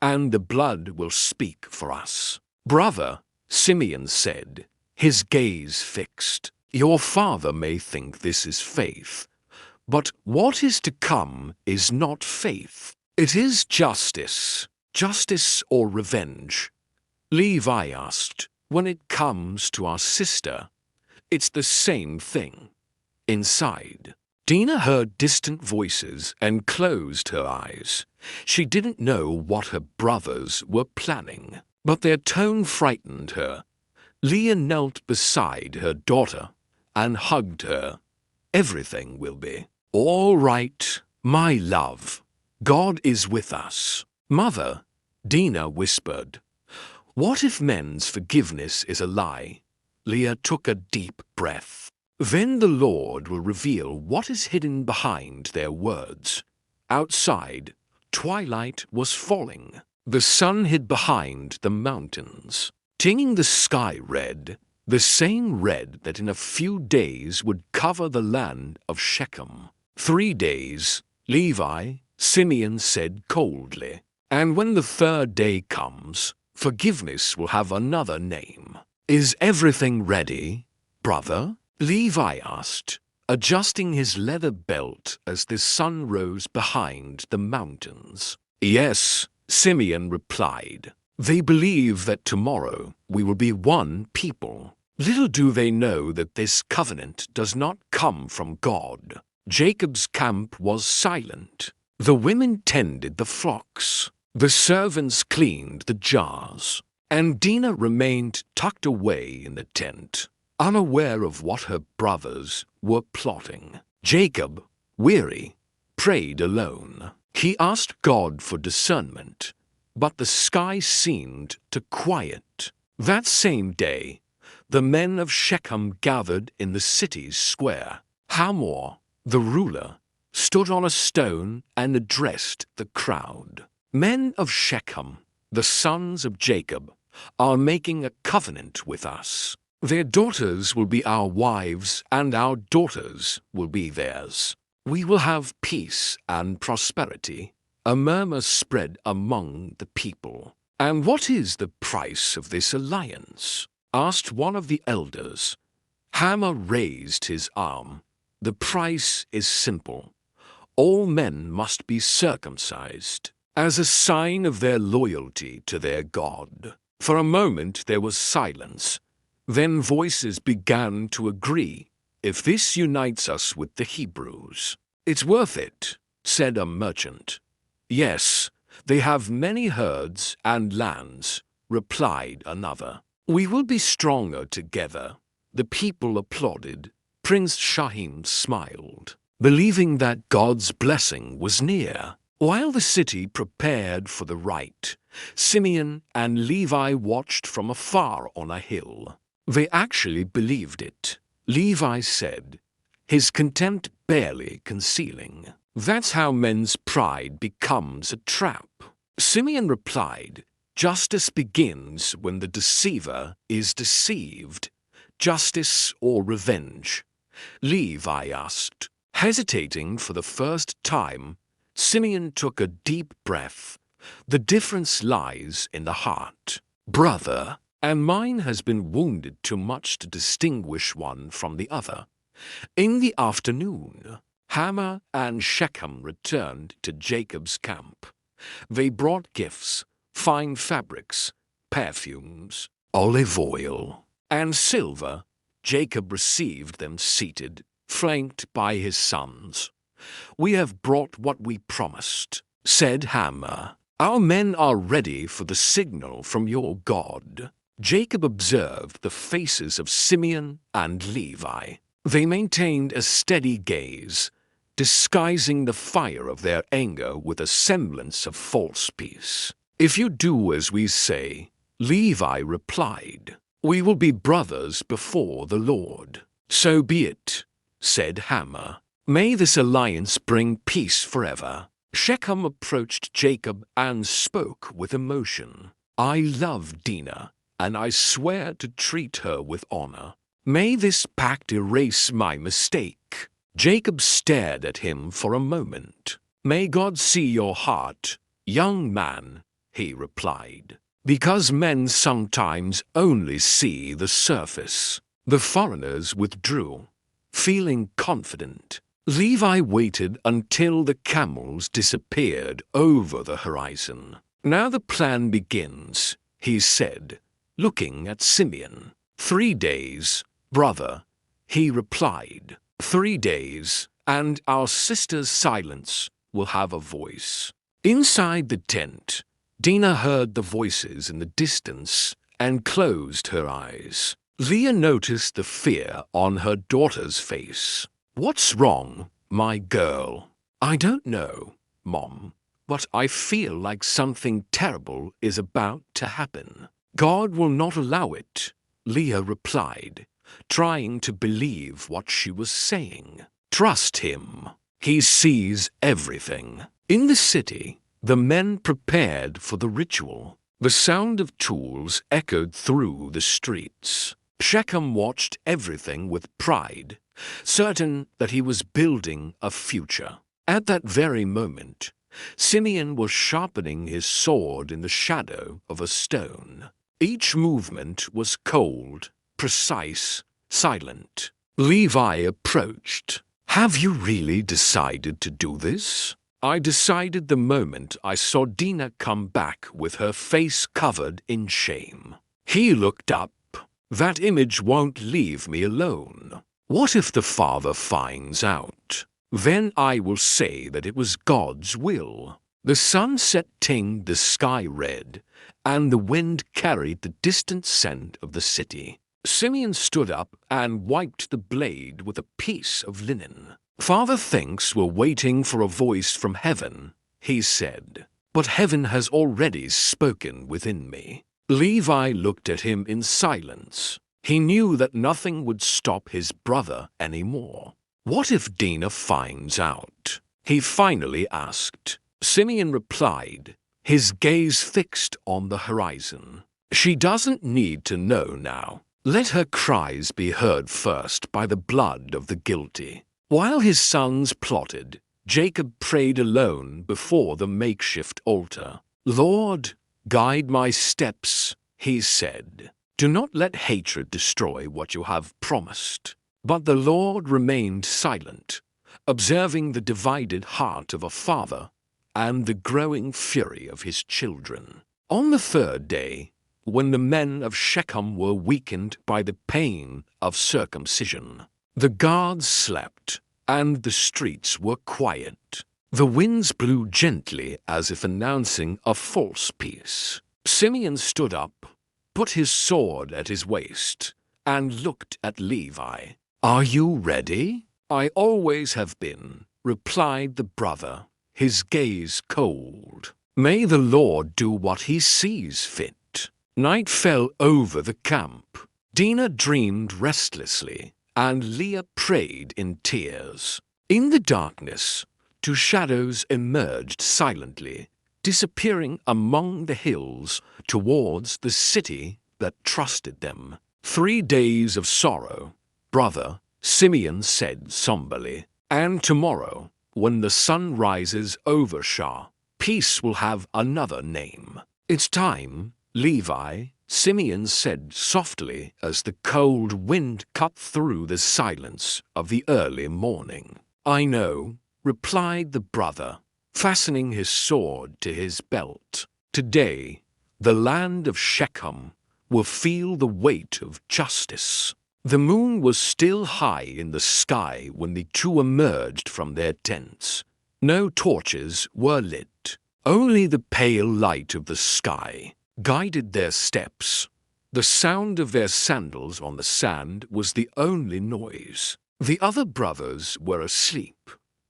Speaker 1: and the blood will speak for us." "Brother," Simeon said, his gaze fixed, "your father may think this is faith, but what is to come is not faith. It is justice. Justice or revenge?" Levi asked. "When it comes to our sister, it's the same thing." Inside, Dinah heard distant voices and closed her eyes. She didn't know what her brothers were planning, but their tone frightened her. Leah knelt beside her daughter and hugged her. "Everything will be all right, my love. God is with us." "Mother," Dinah whispered, "what if men's forgiveness is a lie?" Leah took a deep breath. "Then the Lord will reveal what is hidden behind their words." Outside, twilight was falling. The sun hid behind the mountains, tinging the sky red, the same red that in a few days would cover the land of Shechem. 3 days, Levi, Simeon said coldly. "And when the 3rd day comes, forgiveness will have another name." "Is everything ready, brother?" Levi asked, adjusting his leather belt as the sun rose behind the mountains. "Yes," Simeon replied. "They believe that tomorrow we will be one people. Little do they know that this covenant does not come from God." Jacob's camp was silent. The women tended the flocks. The servants cleaned the jars. And Dinah remained tucked away in the tent, unaware of what her brothers were plotting. Jacob, weary, prayed alone. He asked God for discernment, but the sky seemed to quiet. That same day, the men of Shechem gathered in the city's square. Hamor, the ruler, stood on a stone and addressed the crowd. "Men of Shechem, the sons of Jacob, are making a covenant with us. Their daughters will be our wives, and our daughters will be theirs. We will have peace and prosperity." A murmur spread among the people. "And what is the price of this alliance?" asked one of the elders. Hamor raised his arm. The price is simple. All men must be circumcised, as a sign of their loyalty to their God. For a moment there was silence. Then voices began to agree. If this unites us with the Hebrews, it's worth it, said a merchant. Yes, they have many herds and lands, replied another. We will be stronger together. The people applauded. Prince Shechem smiled, believing that God's blessing was near. While the city prepared for the rite, Simeon and Levi watched from afar on a hill. They actually believed it. Levi said, his contempt barely concealing, "That's how men's pride becomes a trap." Simeon replied, "Justice begins when the deceiver is deceived. Justice or revenge?" Levi asked. Hesitating for the first time, Simeon took a deep breath. The difference lies in the heart. Brother, and mine has been wounded too much to distinguish one from the other. In the afternoon, Hamor and Shechem returned to Jacob's camp. They brought gifts, fine fabrics, perfumes, olive oil, and silver. Jacob received them seated, flanked by his sons. "We have brought what we promised," said Hamor. "Our men are ready for the signal from your God." Jacob observed the faces of Simeon and Levi. They maintained a steady gaze, disguising the fire of their anger with a semblance of false peace. "If you do as we say," Levi replied, "we will be brothers before the Lord." "So be it," said Hamor. "May this alliance bring peace forever." Shechem approached Jacob and spoke with emotion. "I love Dinah, and I swear to treat her with honor. May this pact erase my mistake." Jacob stared at him for a moment. "May God see your heart, young man," he replied, "because men sometimes only see the surface." The foreigners withdrew, feeling confident. Levi waited until the camels disappeared over the horizon. "Now the plan begins," he said, looking at Simeon. 3 days, brother," he replied. 3 days, and our sister's silence will have a voice." Inside the tent, Dinah heard the voices in the distance and closed her eyes. Leah noticed the fear on her daughter's face. "What's wrong, my girl?" "I don't know, Mom, but I feel like something terrible is about to happen." "God will not allow it," Leah replied, trying to believe what she was saying. "Trust him. He sees everything." In the city, the men prepared for the ritual. The sound of tools echoed through the streets. Shechem watched everything with pride, certain that he was building a future. At that very moment, Simeon was sharpening his sword in the shadow of a stone. Each movement was cold, precise, silent. Levi approached. "Have you really decided to do this?" "I decided the moment I saw Dinah come back with her face covered in shame." He looked up. "That image won't leave me alone. What if the father finds out? Then I will say that it was God's will." The sunset tinged the sky red, and the wind carried the distant scent of the city. Simeon stood up and wiped the blade with a piece of linen. "Father thinks we're waiting for a voice from heaven," he said, "but heaven has already spoken within me." Levi looked at him in silence. He knew that nothing would stop his brother anymore. "What if Dinah finds out?" he finally asked. Simeon replied, his gaze fixed on the horizon. "She doesn't need to know now. Let her cries be heard first by the blood of the guilty." While his sons plotted, Jacob prayed alone before the makeshift altar. "Lord, guide my steps," he said. "Do not let hatred destroy what you have promised." But the Lord remained silent, observing the divided heart of a father and the growing fury of his children. On the third day, when the men of Shechem were weakened by the pain of circumcision, the guards slept, and the streets were quiet. The winds blew gently as if announcing a false peace. Simeon stood up, put his sword at his waist, and looked at Levi. "Are you ready?" "I always have been," replied the brother, his gaze cold. "May the Lord do what he sees fit." Night fell over the camp. Dinah dreamed restlessly, and Leah prayed in tears. In the darkness, two shadows emerged silently, disappearing among the hills towards the city that trusted them. 3 days of sorrow, brother, Simeon said somberly, and tomorrow, when the sun rises over Shah, peace will have another name. "It's time, Levi," Simeon said softly as the cold wind cut through the silence of the early morning. "I know," replied the brother, fastening his sword to his belt. "Today, the land of Shechem will feel the weight of justice." The moon was still high in the sky when the two emerged from their tents. No torches were lit. Only the pale light of the sky guided their steps. The sound of their sandals on the sand was the only noise. The other brothers were asleep,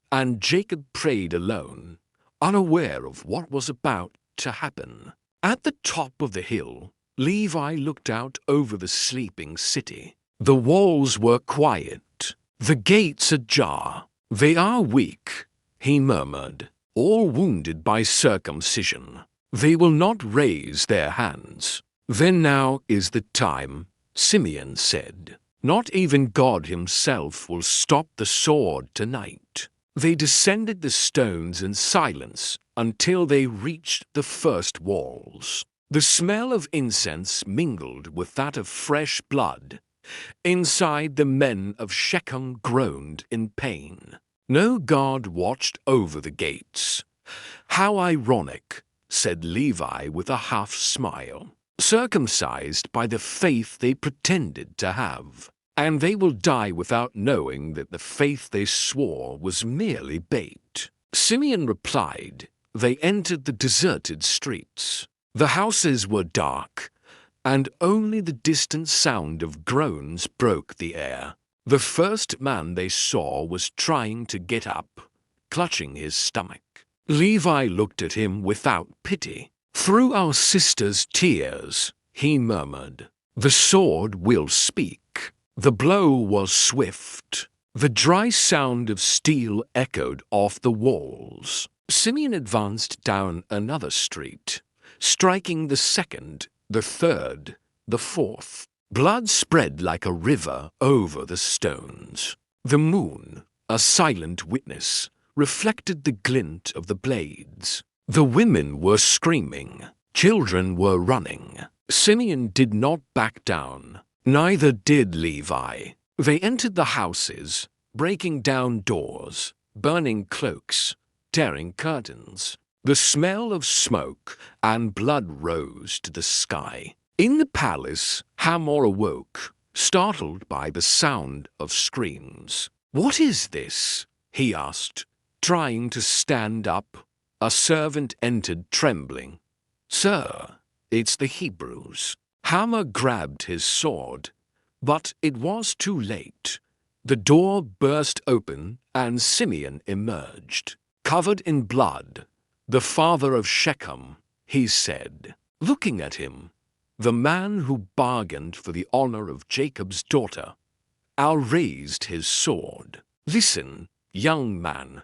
Speaker 1: and Jacob prayed alone, unaware of what was about to happen. At the top of the hill, Levi looked out over the sleeping city. The walls were quiet, the gates ajar. "They are weak," he murmured, "all wounded by circumcision. They will not raise their hands." "Then now is the time," Simeon said. "Not even God himself will stop the sword tonight." They descended the stones in silence until they reached the first walls. The smell of incense mingled with that of fresh blood. Inside, the men of Shechem groaned in pain. No guard watched over the gates. "How ironic," said Levi with a half-smile. "Circumcised by the faith they pretended to have. And they will die without knowing that the faith they swore was merely bait." Simeon replied. They entered the deserted streets. The houses were dark, and only the distant sound of groans broke the air. The first man they saw was trying to get up, clutching his stomach. Levi looked at him without pity. "Through our sister's tears," he murmured, "the sword will speak." The blow was swift. The dry sound of steel echoed off the walls. Simeon advanced down another street, striking the second, the third, the fourth. Blood spread like a river over the stones. The moon, a silent witness, reflected the glint of the blades. The women were screaming. Children were running. Simeon did not back down. Neither did Levi. They entered the houses, breaking down doors, burning cloaks, tearing curtains. The smell of smoke and blood rose to the sky. In the palace, Hamor awoke, startled by the sound of screams. "What is this?" he asked, trying to stand up. A servant entered trembling. "Sir, it's the Hebrews." Hamor grabbed his sword, but it was too late. The door burst open and Simeon emerged. "Covered in blood, the father of Shechem," he said. Looking at him, the man who bargained for the honor of Jacob's daughter, Al raised his sword. "Listen, young man,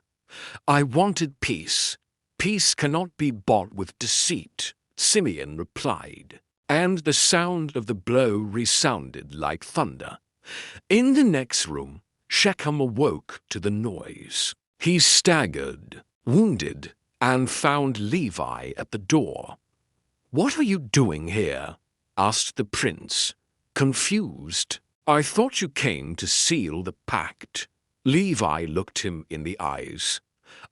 Speaker 1: I wanted peace. Peace cannot be bought with deceit," Simeon replied, and the sound of the blow resounded like thunder. In the next room, Shechem awoke to the noise. He staggered, wounded, and found Levi at the door. "What are you doing here?" asked the prince, confused. I thought you came to seal the pact. Levi looked him in the eyes.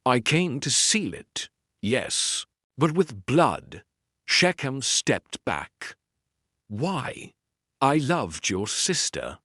Speaker 1: I came to seal it, yes, but with blood. Shechem stepped back. Why? I loved your sister.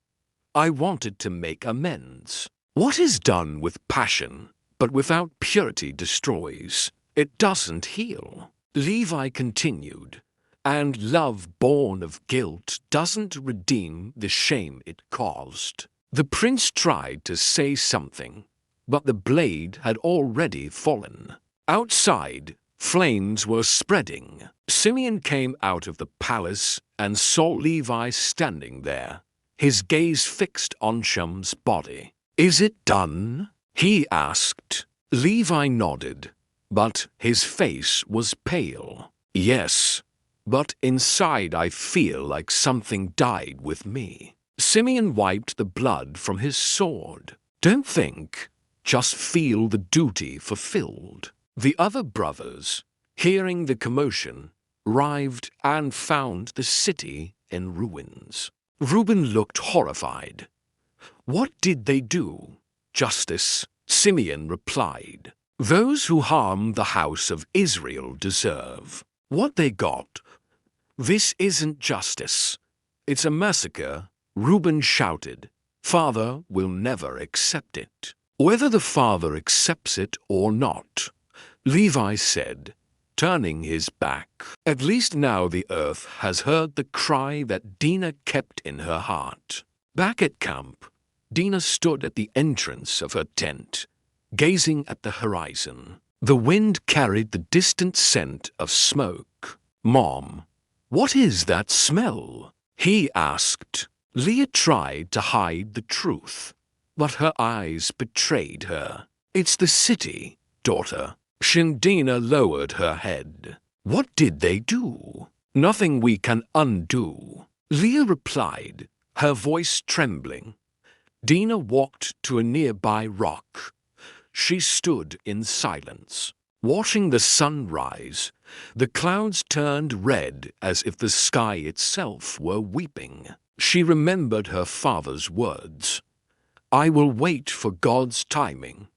Speaker 1: I wanted to make amends. What is done with passion, but without purity destroys? It doesn't heal. Levi continued, and love born of guilt doesn't redeem the shame it caused. The prince tried to say something, but the blade had already fallen. Outside, flames were spreading. Simeon came out of the palace and saw Levi standing there, his gaze fixed on Shechem's body. "Is it done?" he asked. Levi nodded, but his face was pale. "Yes, but inside I feel like something died with me." Simeon wiped the blood from his sword. "Don't think, just feel the duty fulfilled." The other brothers, hearing the commotion, arrived and found the city in ruins. Reuben looked horrified. "What did they do?" "Justice," Simeon replied. "Those who harm the house of Israel deserve what they got. This isn't justice. It's a massacre," Reuben shouted. "Father will never accept it." "Whether the father accepts it or not," Levi said, turning his back. "At least now the earth has heard the cry that Dinah kept in her heart." Back at camp, Dinah stood at the entrance of her tent, gazing at the horizon. The wind carried the distant scent of smoke. "Mom, what is that smell?" he asked. Leah tried to hide the truth, but her eyes betrayed her. "It's the city, daughter." Dinah lowered her head. "What did they do?" "Nothing we can undo," Leah replied, her voice trembling. Dinah walked to a nearby rock. She stood in silence, watching the sun rise. The clouds turned red as if the sky itself were weeping. She remembered her father's words, "I will wait for God's timing."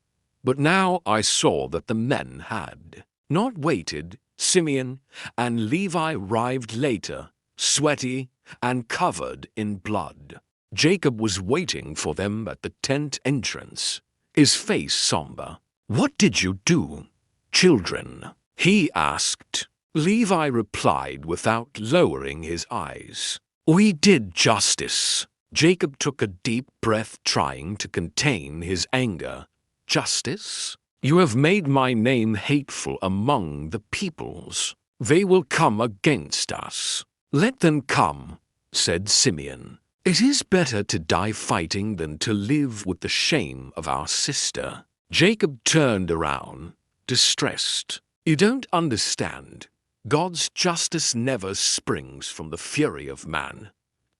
Speaker 1: But now I saw that the men had not waited. Simeon and Levi arrived later, sweaty and covered in blood. Jacob was waiting for them at the tent entrance, his face somber. "What did you do, children?" he asked. Levi replied without lowering his eyes. "We did justice." Jacob took a deep breath, trying to contain his anger. "Justice? You have made my name hateful among the peoples. They will come against us." "Let them come," said Simeon. "It is better to die fighting than to live with the shame of our sister." Jacob turned around, distressed. "You don't understand. God's justice never springs from the fury of man."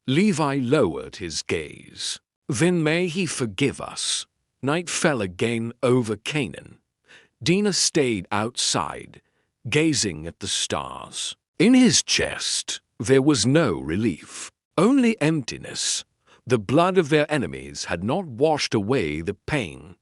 Speaker 1: Levi lowered his gaze. "Then may he forgive us." Night fell again over Canaan. Dinah stayed outside, gazing at the stars. In his chest, there was no relief, only emptiness. The blood of their enemies had not washed away the pain.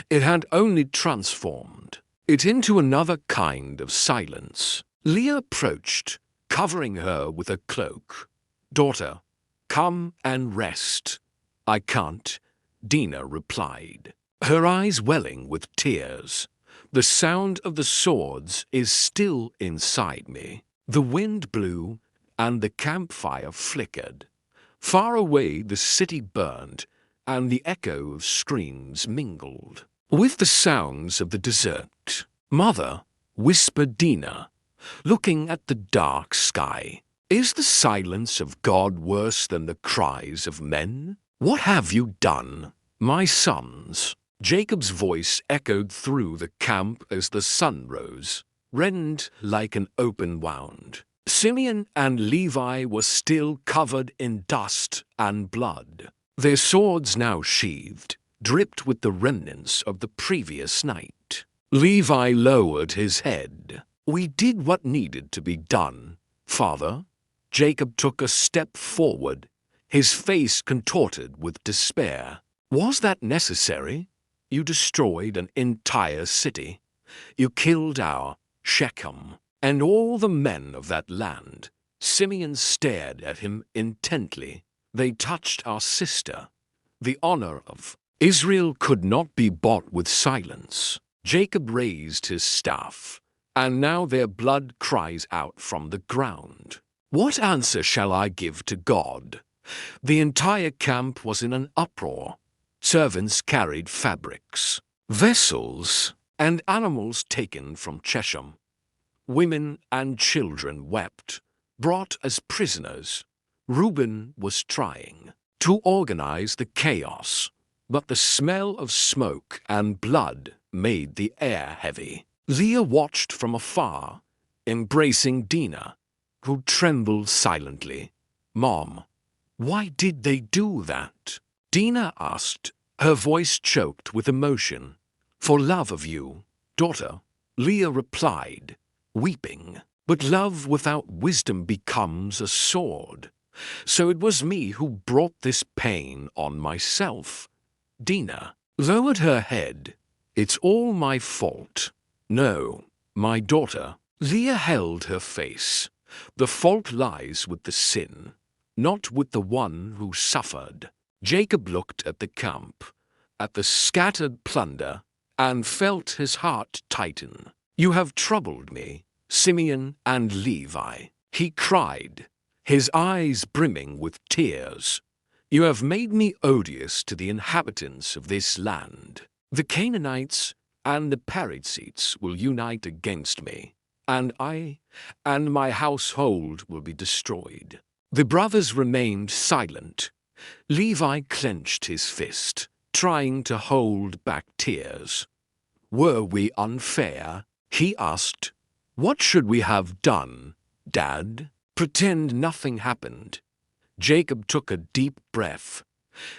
Speaker 1: It had only transformed it into another kind of silence. Leah approached, covering her with a cloak. "Daughter, come and rest." "I can't," Dinah replied, her eyes welling with tears. "The sound of the swords is still inside me." The wind blew, and the campfire flickered. Far away the city burned, and the echo of screams mingled with the sounds of the desert. "Mother," whispered Dinah, looking at the dark sky, "is the silence of God worse than the cries of men? What have you done, my sons?" Jacob's voice echoed through the camp as the sun rose, reddened like an open wound. Simeon and Levi were still covered in dust and blood. Their swords, now sheathed, dripped with the remnants of the previous night. Levi lowered his head. "We did what needed to be done, Father." Jacob took a step forward, his face contorted with despair. Was that necessary? You destroyed an entire city. You killed our Shechem and all the men of that land. Simeon stared at him intently. They touched our sister. The honor of Israel could not be bought with silence. Jacob raised his staff, and now their blood cries out from the ground. What answer shall I give to God? The entire camp was in an uproar. Servants carried fabrics, vessels, and animals taken from Shechem. Women and children wept, brought as prisoners. Reuben was trying to organize the chaos, but the smell of smoke and blood made the air heavy. Leah watched from afar, embracing Dinah, who trembled silently. "Mom, why did they do that?" Dinah asked, her voice choked with emotion. "For love of you, daughter," Leah replied, weeping. "But love without wisdom becomes a sword. So it was me who brought this pain on myself." Dinah lowered her head. "It's all my fault." "No, my daughter." Leah held her face. "The fault lies with the sin, not with the one who suffered." Jacob looked at the camp, at the scattered plunder, and felt his heart tighten. "You have troubled me, Simeon and Levi," he cried, his eyes brimming with tears. "You have made me odious to the inhabitants of this land. The Canaanites and the Perizzites will unite against me, and I and my household will be destroyed." The brothers remained silent. Levi clenched his fist, trying to hold back tears. "Were we unfair?" he asked. "What should we have done, Dad? Pretend nothing happened." Jacob took a deep breath.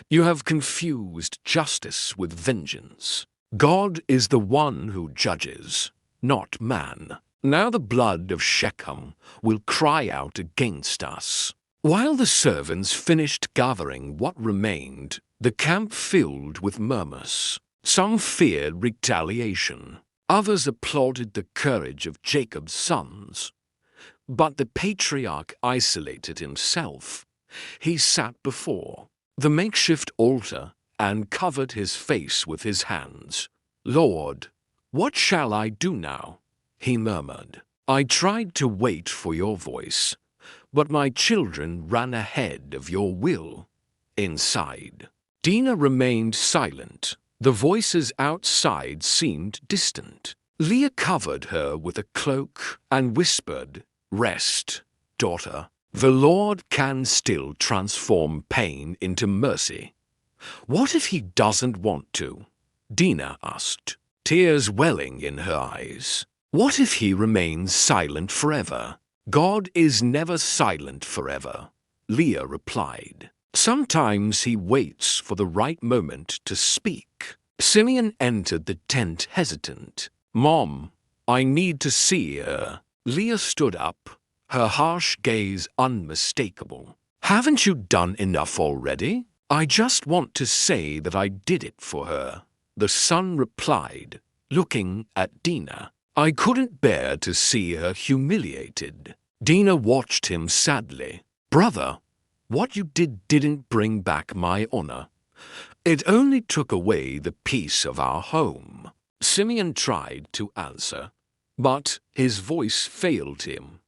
Speaker 1: "You have confused justice with vengeance. God is the one who judges, not man. Now the blood of Shechem will cry out against us." While the servants finished gathering what remained, the camp filled with murmurs. Some feared retaliation. Others applauded the courage of Jacob's sons. But the patriarch isolated himself. He sat before the makeshift altar and covered his face with his hands. "Lord, what shall I do now?" he murmured. "I tried to wait for your voice, but my children ran ahead of your will." Inside, Dinah remained silent. The voices outside seemed distant. Leah covered her with a cloak and whispered, "Rest, daughter. The Lord can still transform pain into mercy." "What if he doesn't want to?" Dinah asked, tears welling in her eyes. "What if he remains silent forever?" "God is never silent forever," Leah replied. "Sometimes he waits for the right moment to speak." Simeon entered the tent hesitant. "Mom, I need to see her." Leah stood up, her harsh gaze unmistakable. "Haven't you done enough already?" "I just want to say that I did it for her," the son replied, looking at Dinah. "I couldn't bear to see her humiliated." Dinah watched him sadly. "Brother, what you did didn't bring back my honor. It only took away the peace of our home." Simeon tried to answer, but his voice failed him.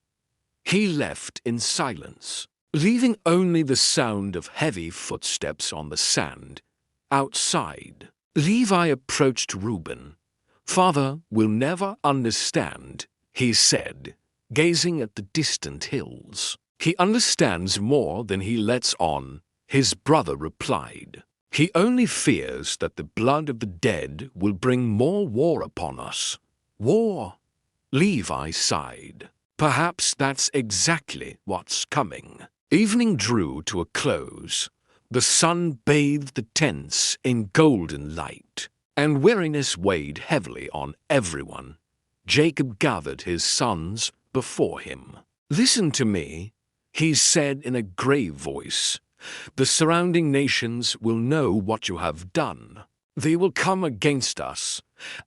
Speaker 1: He left in silence, leaving only the sound of heavy footsteps on the sand. Outside, Levi approached Reuben. "Father will never understand," he said, gazing at the distant hills. "He understands more than he lets on," his brother replied. "He only fears that the blood of the dead will bring more war upon us." "War?" Levi sighed. "Perhaps that's exactly what's coming." Evening drew to a close. The sun bathed the tents in golden light, and weariness weighed heavily on everyone. Jacob gathered his sons before him. "Listen to me," he said in a grave voice. The surrounding nations will know what you have done. They will come against us,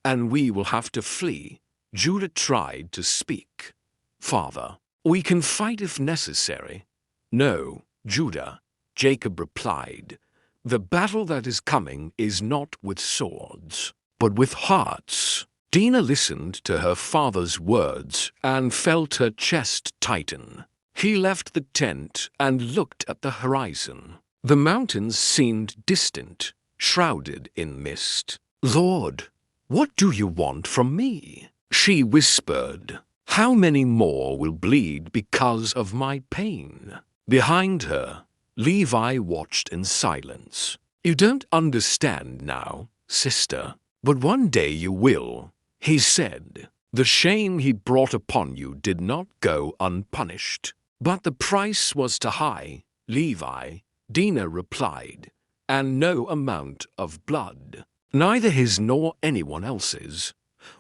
Speaker 1: and we will have to flee. Judah tried to speak. Father, we can fight if necessary. No, Judah, Jacob replied. The battle that is coming is not with swords, but with hearts. Dinah listened to her father's words and felt her chest tighten. He left the tent and looked at the horizon. The mountains seemed distant, shrouded in mist. Lord, what do you want from me? She whispered. How many more will bleed because of my pain? Behind her, Levi watched in silence. You don't understand now, sister, but one day you will, he said. The shame he brought upon you did not go unpunished. But the price was too high, Levi, Dinah replied, and no amount of blood, neither his nor anyone else's,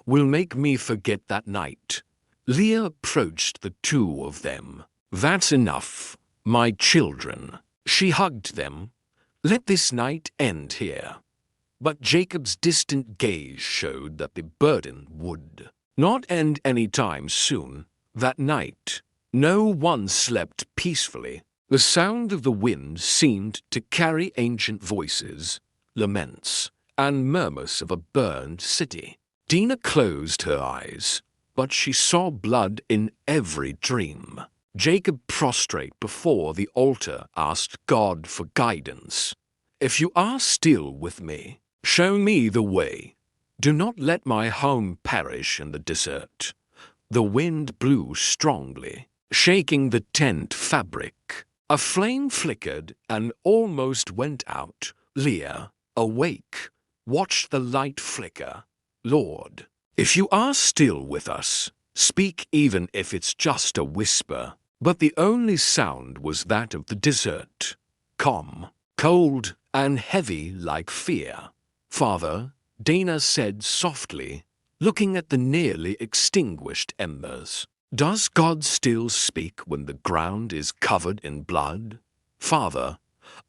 Speaker 1: will make me forget that night. Leah approached the two of them. That's enough, my children. She hugged them. Let this night end here. But Jacob's distant gaze showed that the burden would not end any time soon. That night, no one slept peacefully. The sound of the wind seemed to carry ancient voices, laments, and murmurs of a burned city. Dinah closed her eyes, but she saw blood in every dream. Jacob, prostrate before the altar, asked God for guidance. If you are still with me, show me the way. Do not let my home perish in the desert. The wind blew strongly, shaking the tent fabric. A flame flickered and almost went out. Leah, awake, watched the light flicker. Lord, if you are still with us, speak even if it's just a whisper. But the only sound was that of the desert, calm, cold, and heavy like fear. Father, Dinah said softly, looking at the nearly extinguished embers. Does God still speak when the ground is covered in blood? Father,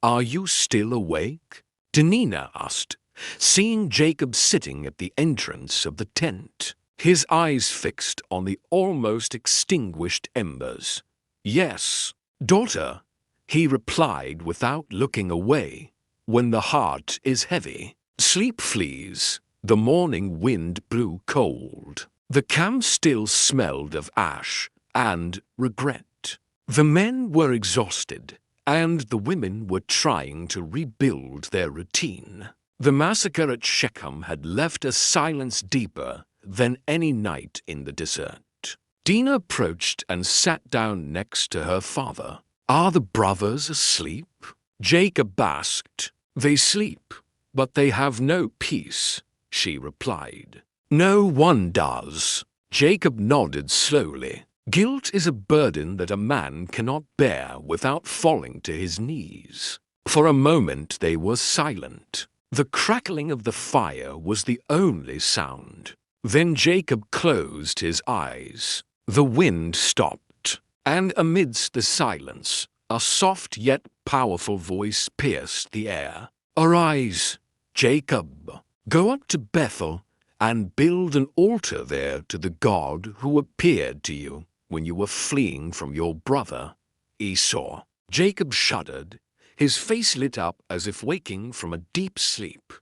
Speaker 1: are you still awake? Dinah asked, seeing Jacob sitting at the entrance of the tent, his eyes fixed on the almost extinguished embers. Yes, daughter, he replied without looking away. When the heart is heavy, sleep flees. The morning wind blew cold. The camp still smelled of ash and regret. The men were exhausted, and the women were trying to rebuild their routine. The massacre at Shechem had left a silence deeper than any night in the desert. Dinah approached and sat down next to her father. Are the brothers asleep? Jacob asked. They sleep, but they have no peace, she replied. No one does. Jacob nodded slowly. Guilt is a burden that a man cannot bear without falling to his knees. For a moment they were silent. The crackling of the fire was the only sound. Then Jacob closed his eyes. The wind stopped, and amidst the silence, a soft yet powerful voice pierced the air. Arise, Jacob, go up to Bethel and build an altar there to the God who appeared to you when you were fleeing from your brother Esau. Jacob shuddered, his face lit up as if waking from a deep sleep.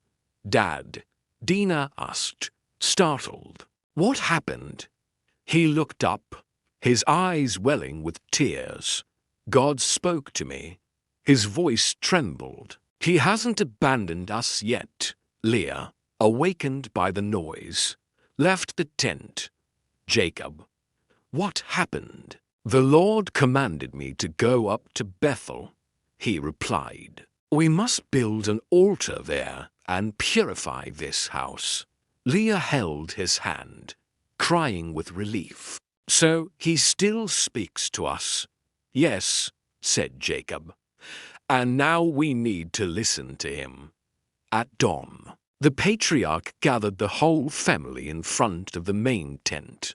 Speaker 1: Dad, Dinah asked, startled. What happened? He looked up, his eyes welling with tears. God spoke to me. His voice trembled. He hasn't abandoned us yet. Leah, awakened by the noise, left the tent. Jacob, what happened? The Lord commanded me to go up to Bethel, he replied. We must build an altar there and purify this house. Leah held his hand, crying with relief. So he still speaks to us. Yes, said Jacob, and now we need to listen to him. At dawn, the patriarch gathered the whole family in front of the main tent.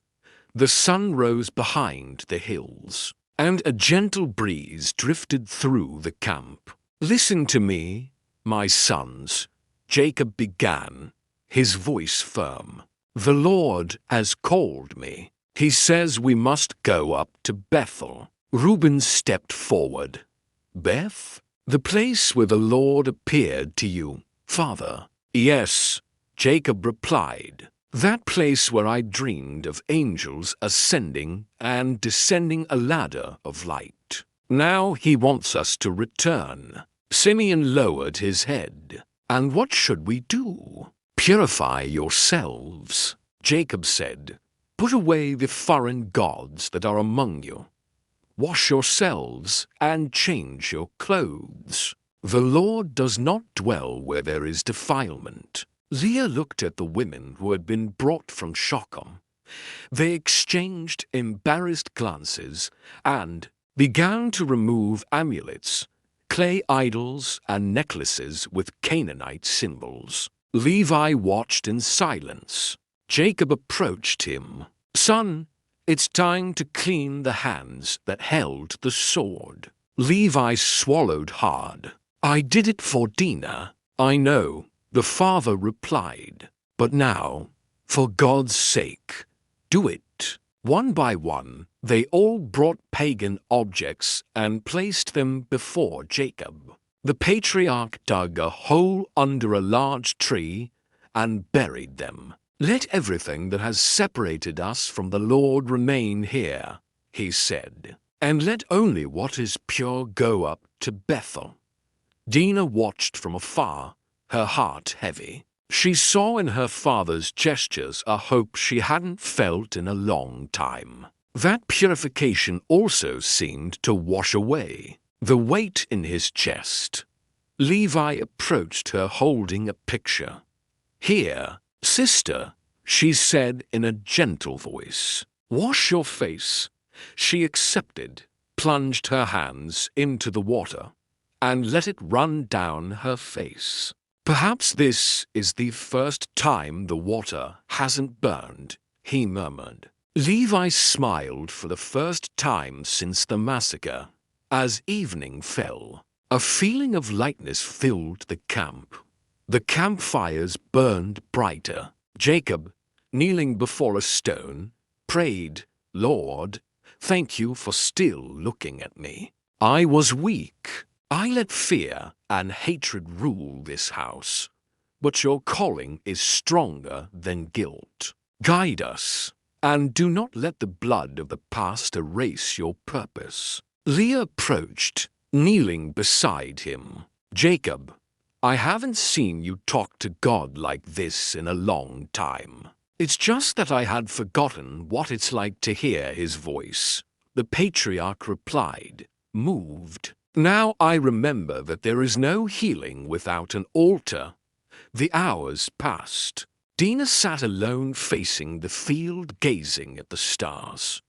Speaker 1: The sun rose behind the hills. and a gentle breeze drifted through the camp. "Listen to me, my sons," Jacob began, his voice firm. "The Lord has called me. He says we must go up to Bethel." Reuben stepped forward. "Beth? The place where the Lord appeared to you, father?" "Yes," Jacob replied. "That place where I dreamed of angels ascending and descending a ladder of light. Now he wants us to return." Simeon lowered his head. "And what should we do?" "Purify yourselves," Jacob said. "Put away the foreign gods that are among you. Wash yourselves and change your clothes. The Lord does not dwell where there is defilement." Leah looked at the women who had been brought from Shechem. They exchanged embarrassed glances and began to remove amulets, clay idols, and necklaces with Canaanite symbols. Levi watched in silence. Jacob approached him. "Son, it's time to clean the hands that held the sword." Levi swallowed hard. "I did it for Dinah." "I know," the father replied. "But now, for God's sake, do it." One by one, they all brought pagan objects and placed them before Jacob. The patriarch dug a hole under a large tree and buried them. "Let everything that has separated us from the Lord remain here," he said, "and let only what is pure go up to Bethel." Dinah watched from afar, her heart heavy. She saw in her father's gestures a hope she hadn't felt in a long time. That purification also seemed to wash away the weight in his chest. Levi approached her holding a picture. "Here, sister," she said in a gentle voice. "Wash your face." She accepted, plunged her hands into the water, and let it run down her face. "Perhaps this is the first time the water hasn't burned," he murmured. Levi smiled for the first time since the massacre. As evening fell, a feeling of lightness filled the camp. The campfires burned brighter. Jacob, kneeling before a stone, prayed, "Lord, thank you for still looking at me. I was weak. I let fear and hatred rule this house. But your calling is stronger than guilt. Guide us, and do not let the blood of the past erase your purpose." Leah approached, kneeling beside him. "Jacob, I haven't seen you talk to God like this in a long time. It's just that I had forgotten what it's like to hear his voice," the patriarch replied, moved. "Now I remember that there is no healing without an altar." The hours passed. Dinah sat alone facing the field, gazing at the stars.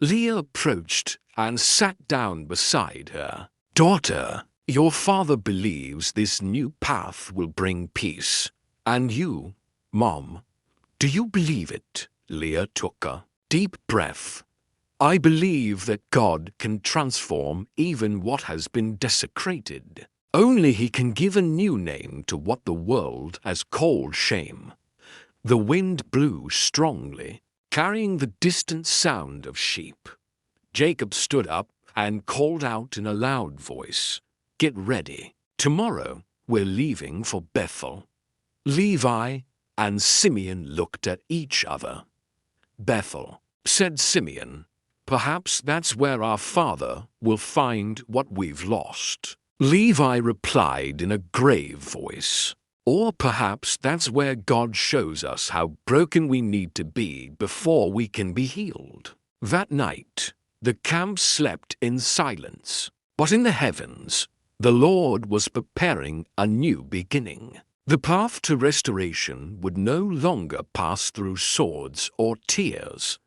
Speaker 1: Leah approached and sat down beside her. "Daughter, your father believes this new path will bring peace. And you, Mom, do you believe it?" Leah took a deep breath. "I believe that God can transform even what has been desecrated. Only He can give a new name to what the world has called shame." The wind blew strongly, carrying the distant sound of sheep. Jacob stood up and called out in a loud voice, "Get ready. Tomorrow we're leaving for Bethel." Levi and Simeon looked at each other. "Bethel," said Simeon. "Perhaps that's where our father will find what we've lost." Levi replied in a grave voice, "Or perhaps that's where God shows us how broken we need to be before we can be healed." That night, the camp slept in silence. But in the heavens, the Lord was preparing a new beginning. The path to restoration would no longer pass through swords or tears,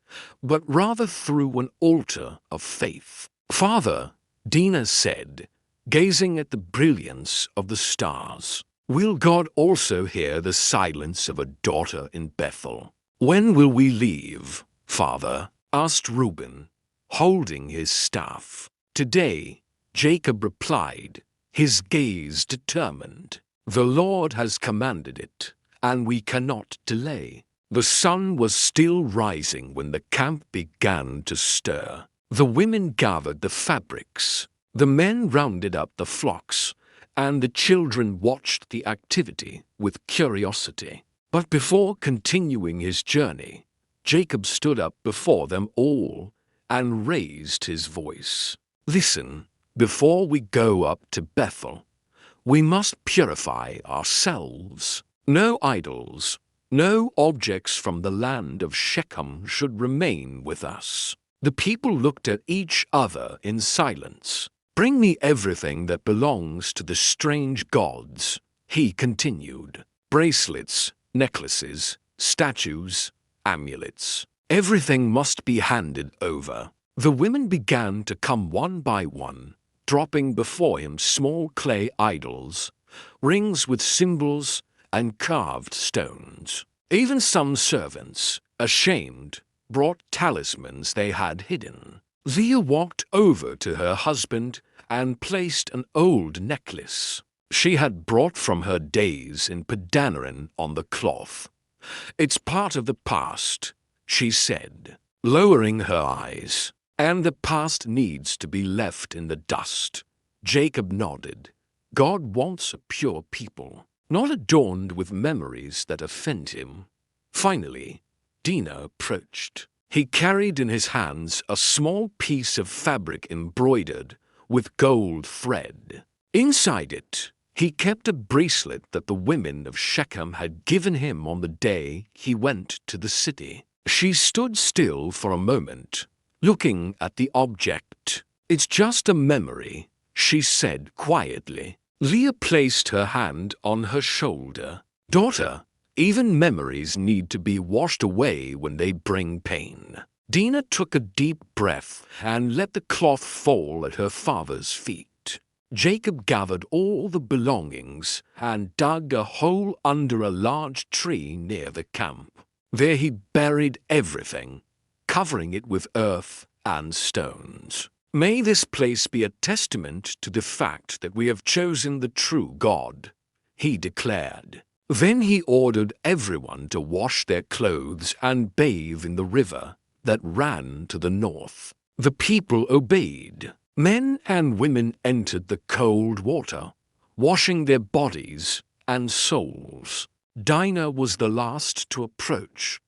Speaker 1: but rather through an altar of faith. "Father," Dinah said, gazing at the brilliance of the stars, "will God also hear the silence of a daughter in Bethel?" "When will we leave, Father?" asked Reuben. holding his staff. "Today," Jacob replied, his gaze determined. "The Lord has commanded it, and we cannot delay." The sun was still rising when the camp began to stir. The women gathered the fabrics, the men rounded up the flocks, and the children watched the activity with curiosity. But before continuing his journey, Jacob stood up before them all and raised his voice. "Listen, before we go up to Bethel, we must purify ourselves. No idols, no objects from the land of Shechem should remain with us." The people looked at each other in silence. "Bring me everything that belongs to the strange gods," he continued. "Bracelets, necklaces, statues, amulets. Everything must be handed over." The women began to come one by one, dropping before him small clay idols, rings with symbols, and carved stones. Even some servants, ashamed, brought talismans they had hidden. Leah walked over to her husband and placed an old necklace she had brought from her days in Padanaram on the cloth. "It's part of the past," she said, lowering her eyes, "and the past needs to be left in the dust." Jacob nodded. God wants a pure people, not adorned with memories that offend him. Finally, Dinah approached. He carried in his hands a small piece of fabric embroidered with gold thread. Inside it, he kept a bracelet that the women of Shechem had given him on the day he went to the city. She stood still for a moment, looking at the object. "It's just a memory," she said quietly. Leah placed her hand on her shoulder. "Daughter, even memories need to be washed away when they bring pain." Dinah took a deep breath and let the cloth fall at her father's feet. Jacob gathered all the belongings and dug a hole under a large tree near the camp. There he buried everything, covering it with earth and stones. "May this place be a testament to the fact that we have chosen the true God," he declared. Then he ordered everyone to wash their clothes and bathe in the river that ran to the north. The people obeyed. Men and women entered the cold water, washing their bodies and souls. Dinah was the last to approach.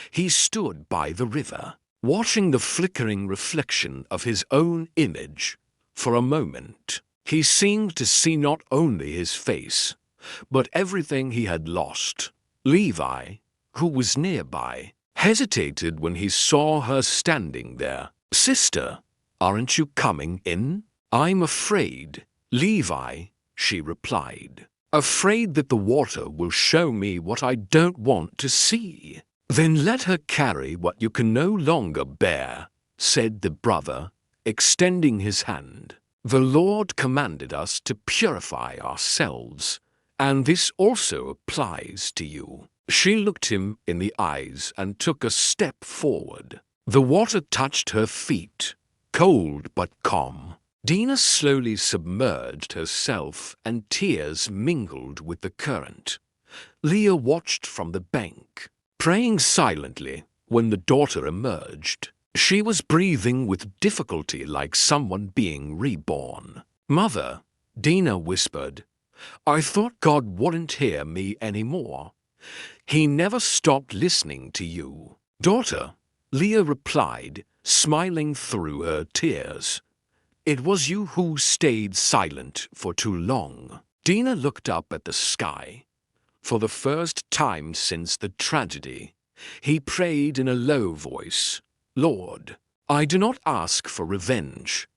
Speaker 1: He stood by the river, watching the flickering reflection of his own image. For a moment, he seemed to see not only his face, but everything he had lost. Levi, who was nearby, hesitated when he saw her standing there. "Sister, aren't you coming in?" "I'm afraid, Levi," she replied. "Afraid that the water will show me what I don't want to see." "Then let her carry what you can no longer bear," said the brother, extending his hand. "The Lord commanded us to purify ourselves, and this also applies to you." She looked him in the eyes and took a step forward. The water touched her feet, cold but calm. Dinah slowly submerged herself, and tears mingled with the current. Leah watched from the bank, praying silently when the daughter emerged. She was breathing with difficulty like someone being reborn. "Mother," Dinah whispered, "I thought God wouldn't hear me anymore. He never stopped listening to you." "Daughter," Leah replied, smiling through her tears, "it was you who stayed silent for too long." Dinah looked up at the sky. For the first time since the tragedy, he prayed in a low voice, "Lord, I do not ask for revenge.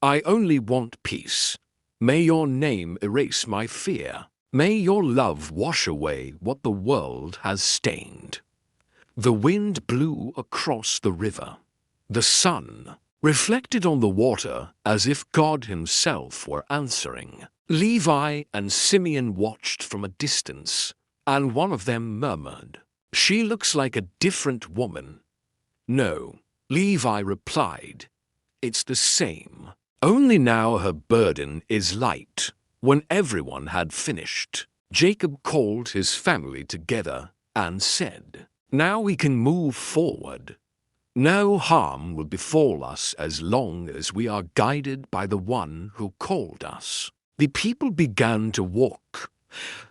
Speaker 1: I only want peace. May your name erase my fear. May your love wash away what the world has stained." The wind blew across the river. The sun reflected on the water as if God himself were answering. Levi and Simeon watched from a distance, and one of them murmured, "She looks like a different woman." "No," Levi replied, it's the same. Only now her burden is light. When everyone had finished, Jacob called his family together and said, "Now we can move forward. No harm will befall us as long as we are guided by the one who called us." The people began to walk,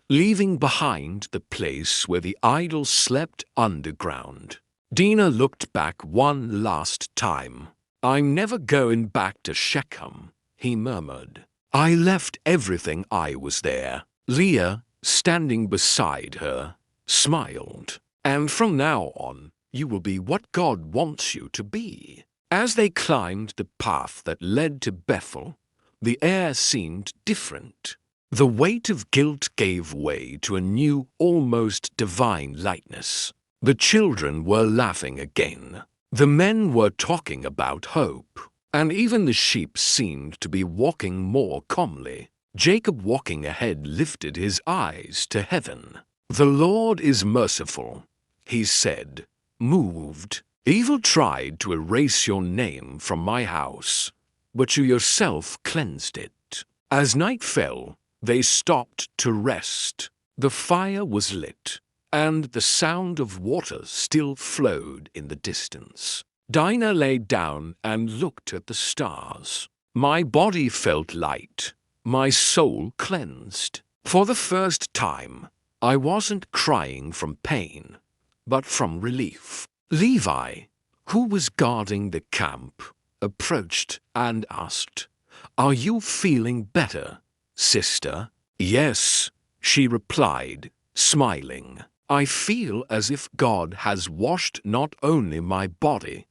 Speaker 1: leaving behind the place where the idol slept underground. Dinah looked back one last time. "I'm never going back to Shechem," he murmured. "I left everything I was there." Leah, standing beside her, smiled. "And from now on, you will be what God wants you to be." As they climbed the path that led to Bethel, the air seemed different. The weight of guilt gave way to a new, almost divine lightness. The children were laughing again. The men were talking about hope, and even the sheep seemed to be walking more calmly. Jacob, walking ahead, lifted his eyes to heaven. "The Lord is merciful," he said, moved. "Evil tried to erase your name from my house, but you yourself cleansed it." As night fell, they stopped to rest. The fire was lit, and the sound of water still flowed in the distance. Dinah lay down and looked at the stars. "My body felt light, my soul cleansed. For the first time, I wasn't crying from pain, but from relief." Levi, who was guarding the camp, approached and asked, "Are you feeling better, sister?" "Yes," she replied, smiling. "I feel as if God has washed not only my body,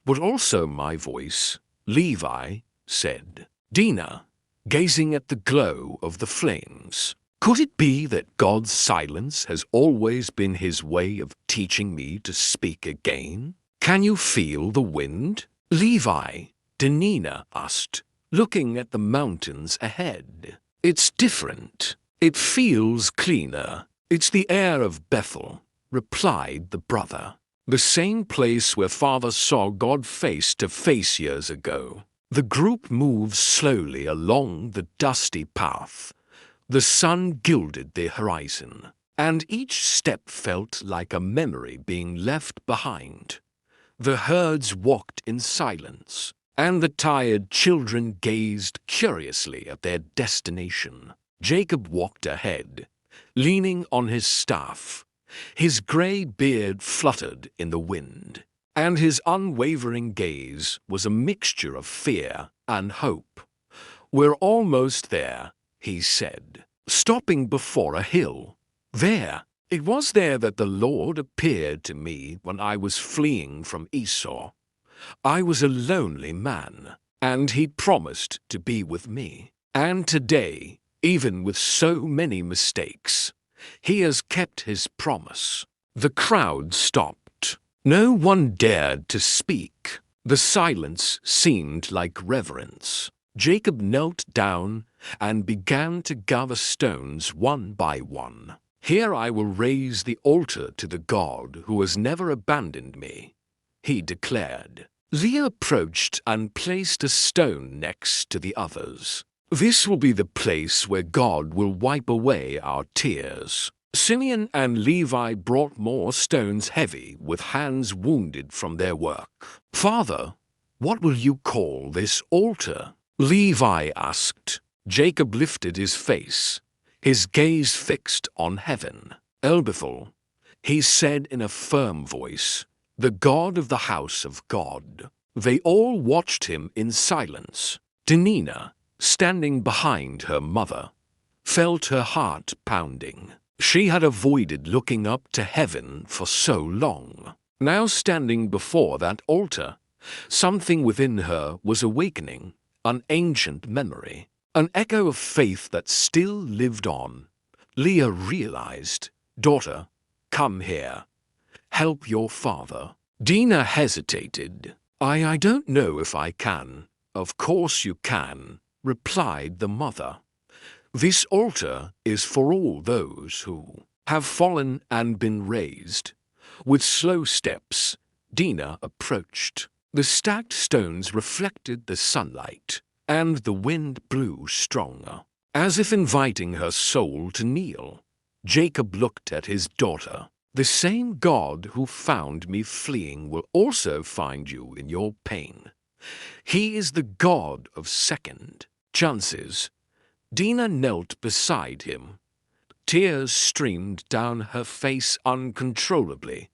Speaker 1: but also my voice," Levi said. Dinah, gazing at the glow of the flames, "Could it be that God's silence has always been his way of teaching me to speak again? Can you feel the wind?" "Levi," Dinah asked, looking at the mountains ahead. "It's different. It feels cleaner." "It's the air of Bethel," replied the brother. "The same place where Father saw God face to face years ago." The group moved slowly along the dusty path. The sun gilded the horizon, and each step felt like a memory being left behind. The herds walked in silence, and the tired children gazed curiously at their destination. Jacob walked ahead, leaning on his staff. His gray beard fluttered in the wind, and his unwavering gaze was a mixture of fear and hope. "We're almost there," he said, stopping before a hill. "There, it was there that the Lord appeared to me when I was fleeing from Esau. I was a lonely man, and he promised to be with me. And today, even with so many mistakes, he has kept his promise." The crowd stopped. No one dared to speak. The silence seemed like reverence. Jacob knelt down and began to gather stones one by one. "Here I will raise the altar to the God who has never abandoned me," he declared. Leah approached and placed a stone next to the others. "This will be the place where God will wipe away our tears." Simeon and Levi brought more stones heavy with hands wounded from their work. "Father, what will you call this altar?" Levi asked. Jacob lifted his face, his gaze fixed on heaven. "El Bethel," he said in a firm voice, "the God of the house of God." They all watched him in silence. Dinah, standing behind her mother, felt her heart pounding. She had avoided looking up to heaven for so long. Now standing before that altar, something within her was awakening, an ancient memory, an echo of faith that still lived on. Leah realized, "Daughter, come here. Help your father." Dinah hesitated. I don't know if I can." "Of course you can," replied the mother. "This altar is for all those who have fallen and been raised." With slow steps, Dinah approached. The stacked stones reflected the sunlight, and the wind blew stronger, as if inviting her soul to kneel. Jacob looked at his daughter. The same God who found me fleeing will also find you in your pain. He is the God of second chances. Dinah knelt beside him. Tears streamed down her face uncontrollably.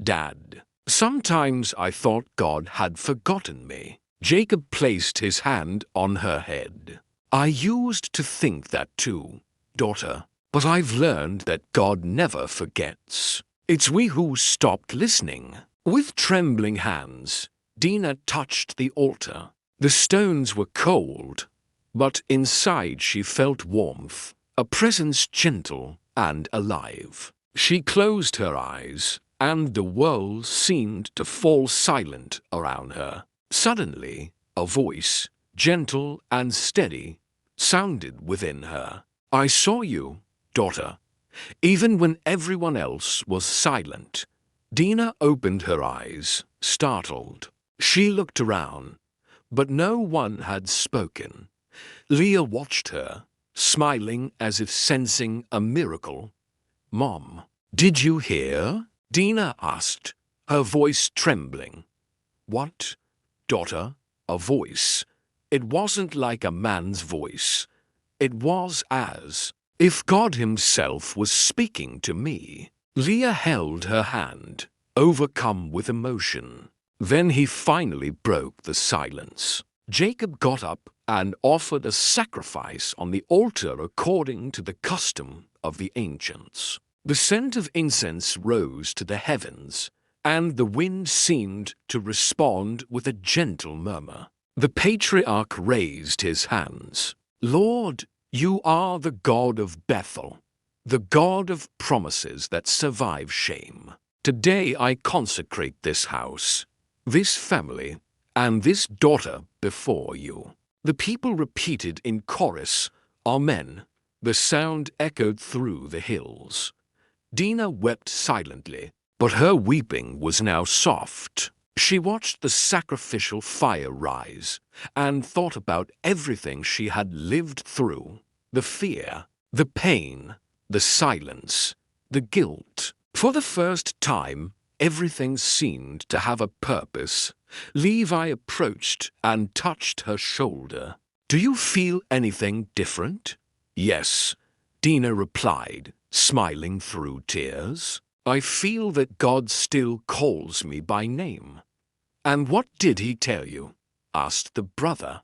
Speaker 1: Dad, sometimes I thought God had forgotten me. Jacob placed his hand on her head. I used to think that too, daughter, but I've learned that God never forgets. It's we who stopped listening. With trembling hands, Dinah touched the altar. The stones were cold, but inside she felt warmth, a presence gentle and alive. She closed her eyes, and the world seemed to fall silent around her. Suddenly, a voice, gentle and steady, sounded within her. I saw you, daughter. Even when everyone else was silent, Dinah opened her eyes, startled. She looked around, but no one had spoken. Leah watched her, smiling as if sensing a miracle. Mom, did you hear? Dinah asked, her voice trembling. What, daughter? A voice. It wasn't like a man's voice. It was as if God himself was speaking to me. Leah held her hand, overcome with emotion. Then he finally broke the silence. Jacob got up and offered a sacrifice on the altar according to the custom of the ancients. The scent of incense rose to the heavens, and the wind seemed to respond with a gentle murmur. The patriarch raised his hands. Lord, you are the God of Bethel, the God of promises that survive shame. Today I consecrate this house, this family, and this daughter before you. The people repeated in chorus, Amen. The sound echoed through the hills. Dinah wept silently, but her weeping was now soft. She watched the sacrificial fire rise and thought about everything she had lived through. The fear, the pain, the silence, the guilt. For the first time, everything seemed to have a purpose. Levi approached and touched her shoulder. Do you feel anything different? Yes, Dinah replied, smiling through tears. I feel that God still calls me by name. And what did he tell you? Asked the brother.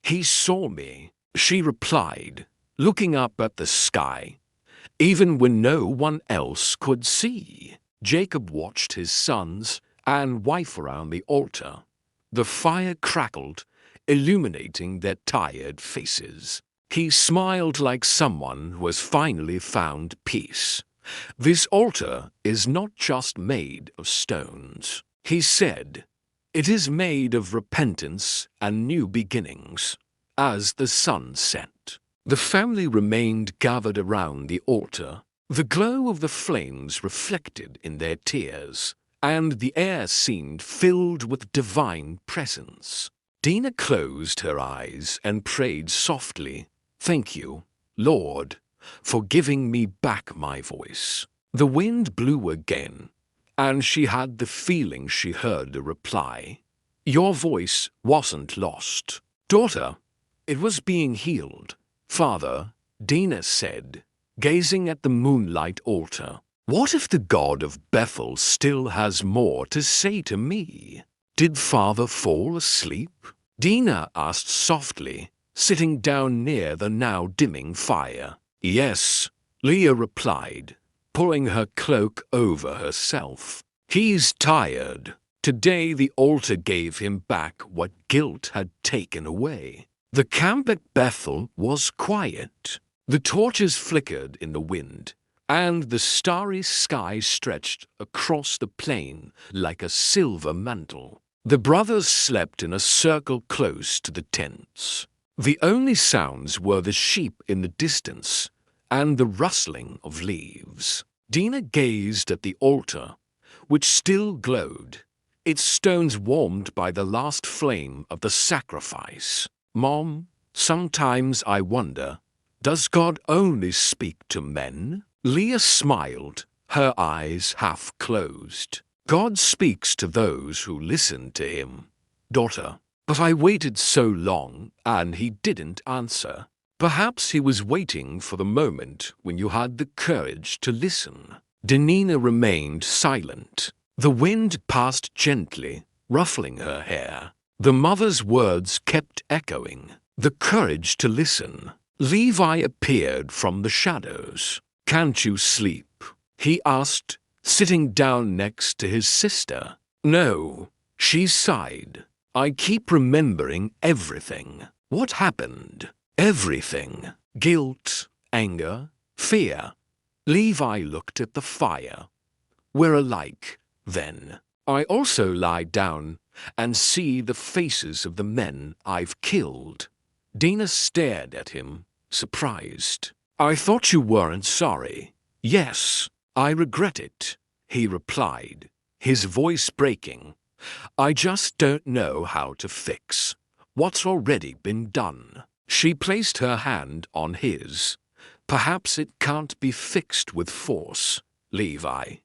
Speaker 1: He saw me, she replied, looking up at the sky, even when no one else could see. Jacob watched his sons and wife around the altar. The fire crackled, illuminating their tired faces. He smiled like someone who has finally found peace. This altar is not just made of stones, he said. It is made of repentance and new beginnings. As the sun set, the family remained gathered around the altar. The glow of the flames reflected in their tears, and the air seemed filled with divine presence. Dinah closed her eyes and prayed softly, Thank you, Lord, for giving me back my voice. The wind blew again, and she had the feeling she heard a reply. Your voice wasn't lost, daughter. It was being healed. Father, Dinah said, gazing at the moonlight altar. What if the God of Bethel still has more to say to me? Did Father fall asleep? Dinah asked softly, sitting down near the now dimming fire. Yes, Leah replied, pulling her cloak over herself. He's tired. Today the altar gave him back what guilt had taken away. The camp at Bethel was quiet. The torches flickered in the wind, and the starry sky stretched across the plain like a silver mantle. The brothers slept in a circle close to the tents. The only sounds were the sheep in the distance and the rustling of leaves. Dinah gazed at the altar, which still glowed, its stones warmed by the last flame of the sacrifice. Mom, sometimes I wonder, does God only speak to men? Leah smiled, her eyes half closed. God speaks to those who listen to him, daughter. But I waited so long, and he didn't answer. Perhaps he was waiting for the moment when you had the courage to listen. Dinah remained silent. The wind passed gently, ruffling her hair. The mother's words kept echoing. The courage to listen. Levi appeared from the shadows. "Can't you sleep?" he asked, sitting down next to his sister. "No," she sighed. "I keep remembering everything. What happened? Everything. Guilt, anger, fear." Levi looked at the fire. "We're alike, then. I also lie down and see the faces of the men I've killed." Dinah stared at him, surprised. "I thought you weren't sorry." "Yes, I regret it," he replied, his voice breaking. "I just don't know how to fix what's already been done." She placed her hand on his. "Perhaps it can't be fixed with force, Levi,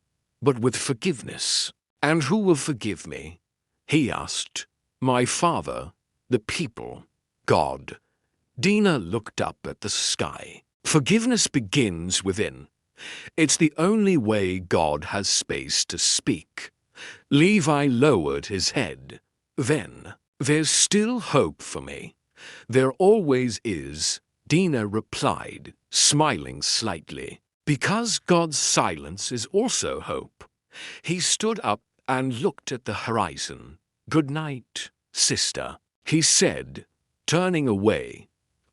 Speaker 1: but with forgiveness." "And who will forgive me?" he asked. "My father, the people, God." Dinah looked up at the sky. "Forgiveness begins within. It's the only way God has space to speak." Levi lowered his head. "Then, there's still hope for me." "There always is," Dinah replied, smiling slightly. "Because God's silence is also hope." He stood up and looked at the horizon. "Good night, sister," he said, turning away.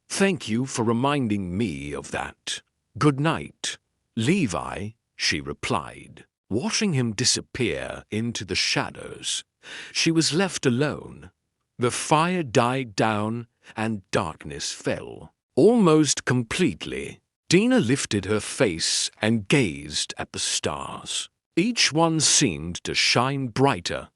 Speaker 1: "Thank you for reminding me of that." "Good night, Levi," she replied, watching him disappear into the shadows. She was left alone. The fire died down and darkness fell, almost completely. Dinah lifted her face and gazed at the stars. Each one seemed to shine brighter,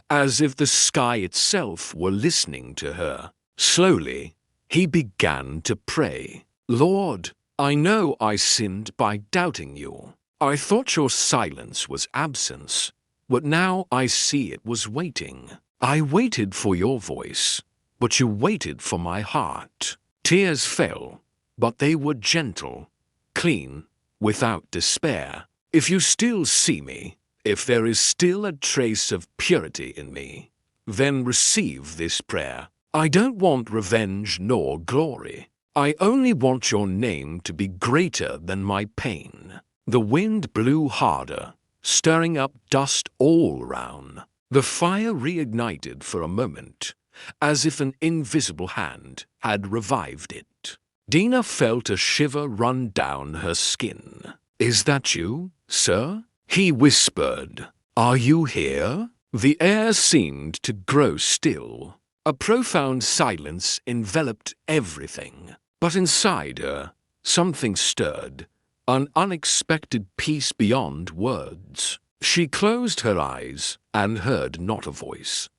Speaker 1: as if the sky itself were listening to her. Slowly, he began to pray. "Lord, I know I sinned by doubting you. I thought your silence was absence, but now I see it was waiting. I waited for your voice, but you waited for my heart." Tears fell, but they were gentle, clean, without despair. "If you still see me, if there is still a trace of purity in me, then receive this prayer. I don't want revenge nor glory. I only want your name to be greater than my pain." The wind blew harder, stirring up dust all round. The fire reignited for a moment, as if an invisible hand had revived it. Dinah felt a shiver run down her skin. "Is that you, sir?" he whispered. "Are you here?" The air seemed to grow still. A profound silence enveloped everything. But inside her, something stirred, an unexpected peace beyond words. She closed her eyes and heard not a voice,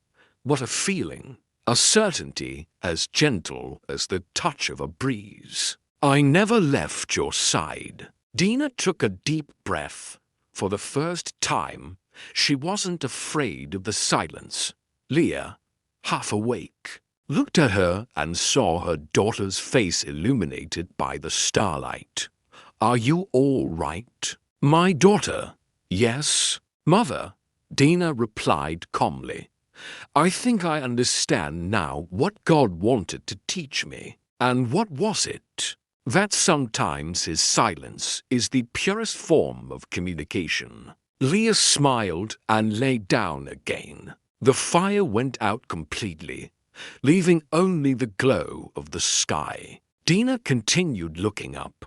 Speaker 1: but a feeling, a certainty as gentle as the touch of a breeze. "I never left your side." Dinah took a deep breath. For the first time, she wasn't afraid of the silence. Leah, half awake, looked at her and saw her daughter's face illuminated by the starlight. "Are you all right?" "My daughter?" "Yes, mother," Dinah replied calmly. "I think I understand now what God wanted to teach me." "And what was it?" "That sometimes his silence is the purest form of communication." Leah smiled and lay down again. The fire went out completely, leaving only the glow of the sky. Dinah continued looking up,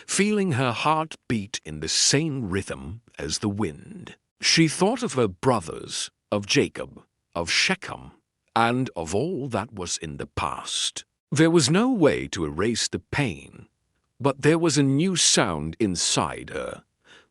Speaker 1: feeling her heart beat in the same rhythm as the wind. She thought of her brothers, of Jacob, of Shechem, and of all that was in the past. There was no way to erase the pain, but there was a new sound inside her,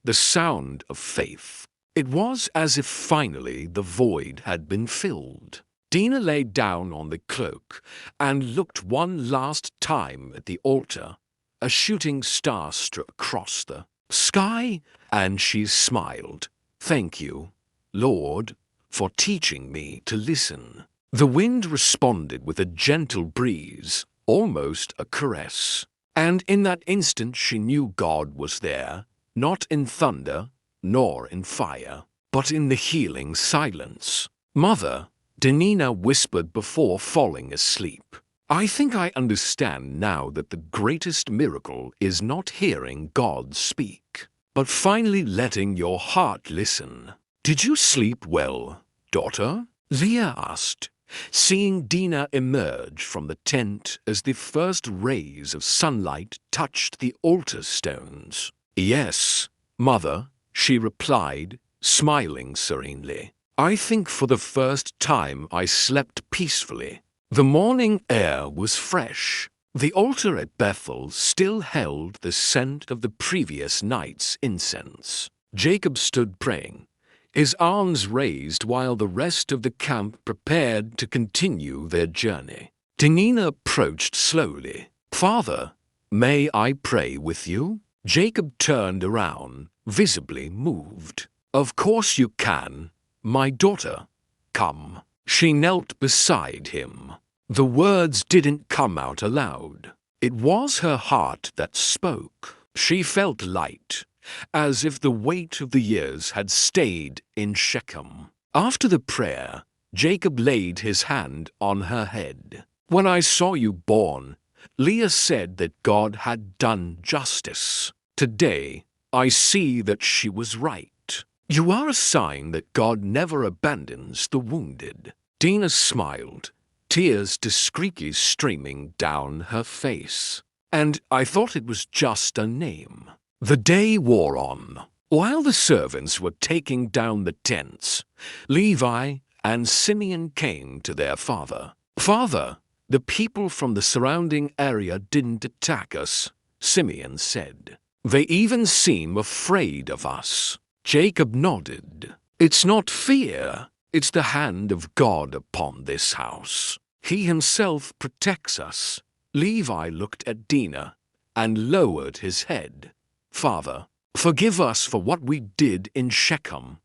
Speaker 1: the sound of faith. It was as if finally the void had been filled. Dinah lay down on the cloak and looked one last time at the altar. A shooting star struck across the sky, and she smiled. "Thank you, Lord, for teaching me to listen." The wind responded with a gentle breeze, almost a caress. And in that instant she knew God was there, not in thunder, nor in fire, but in the healing silence. "Mother," Dinah whispered before falling asleep, "I think I understand now that the greatest miracle is not hearing God speak, but finally letting your heart listen." "Did you sleep well, daughter?" Leah asked, seeing Dinah emerge from the tent as the first rays of sunlight touched the altar stones. "Yes, Mother," she replied, smiling serenely. "I think for the first time I slept peacefully. The morning air was fresh. The altar at Bethel still held the scent of the previous night's incense. Jacob stood praying, his arms raised while the rest of the camp prepared to continue their journey. Dinah approached slowly. "Father, may I pray with you?" Jacob turned around, visibly moved. "Of course you can, my daughter. Come." She knelt beside him. The words didn't come out aloud. It was her heart that spoke. She felt light, as if the weight of the years had stayed in Shechem. After the prayer, Jacob laid his hand on her head. "When I saw you born, Leah said that God had done justice. Today, I see that she was right. You are a sign that God never abandons the wounded." Dinah smiled, tears discreetly streaming down her face. "And I thought it was just a name." The day wore on. While the servants were taking down the tents, Levi and Simeon came to their father. "Father, the people from the surrounding area didn't attack us," Simeon said. "They even seem afraid of us." Jacob nodded. "It's not fear, it's the hand of God upon this house. He himself protects us." Levi looked at Dinah and lowered his head. "Father, forgive us for what we did in Shechem."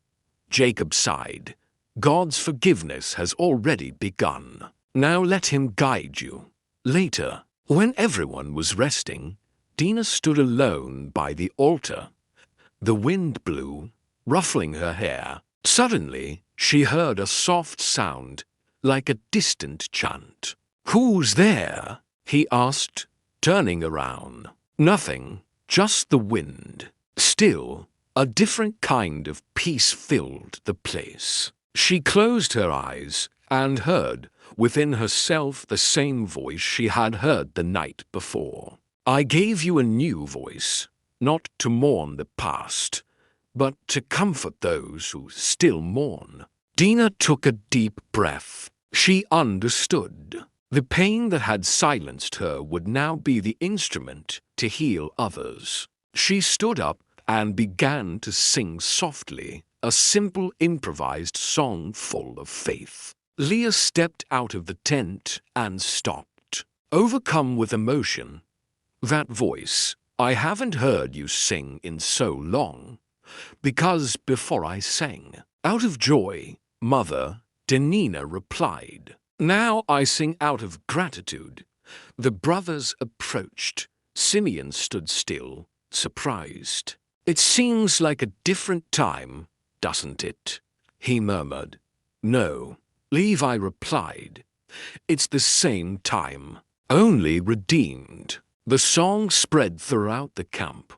Speaker 1: Jacob sighed. "God's forgiveness has already begun. Now let him guide you." Later, when everyone was resting, Dinah stood alone by the altar. The wind blew, ruffling her hair. Suddenly, she heard a soft sound, like a distant chant. "Who's there?" he asked, turning around. Nothing, just the wind. Still, a different kind of peace filled the place. She closed her eyes and heard within herself the same voice she had heard the night before. "I gave you a new voice, not to mourn the past, but to comfort those who still mourn." Dinah took a deep breath. She understood. The pain that had silenced her would now be the instrument to heal others. She stood up and began to sing softly, a simple improvised song full of faith. Leah stepped out of the tent and stopped, overcome with emotion. That voice, "I haven't heard you sing in so long, because before I sang." "Out of joy, Mother," Dinah replied. "Now I sing out of gratitude." The brothers approached. Simeon stood still, surprised. "It seems like a different time, doesn't it?" he murmured. "No," Levi replied. "It's the same time, only redeemed." The song spread throughout the camp.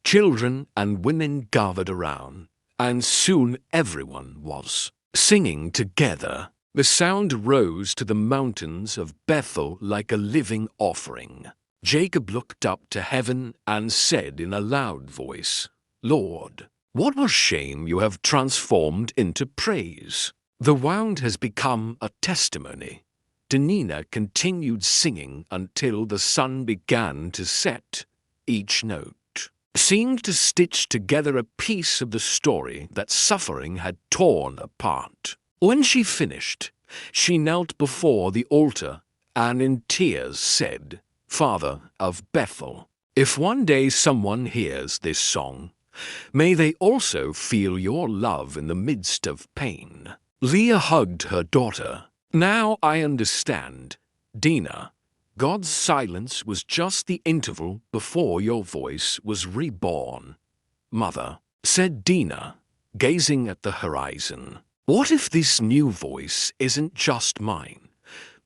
Speaker 1: Children and women gathered around, and soon everyone was singing together. The sound rose to the mountains of Bethel like a living offering. Jacob looked up to heaven and said in a loud voice, "Lord, what a shame you have transformed into praise." The wound has become a testimony. Dinah continued singing until the sun began to set, each note seemed to stitch together a piece of the story that suffering had torn apart. When she finished, she knelt before the altar and in tears said, "Father of Bethel, if one day someone hears this song, may they also feel your love in the midst of pain." Leah hugged her daughter. "Now I understand, Dinah. God's silence was just the interval before your voice was reborn." "Mother," said Dinah, gazing at the horizon, "what if this new voice isn't just mine,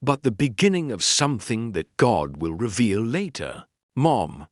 Speaker 1: but the beginning of something that God will reveal later?" "Mom,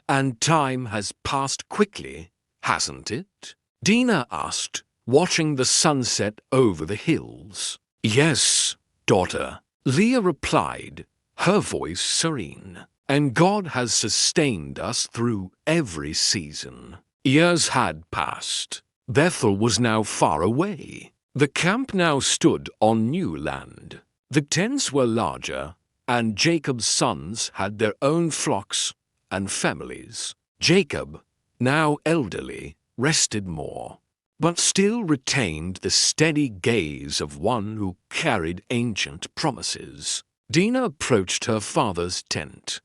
Speaker 1: and time has passed quickly, hasn't it?" Dinah asked, watching the sunset over the hills. "Yes, daughter," Leah replied, her voice serene. "And God has sustained us through every season." Years had passed. Bethel was now far away. The camp now stood on new land. The tents were larger, and Jacob's sons had their own flocks and families. Jacob, now elderly, rested more, but still retained the steady gaze of one who carried ancient promises. Dinah approached her father's tent.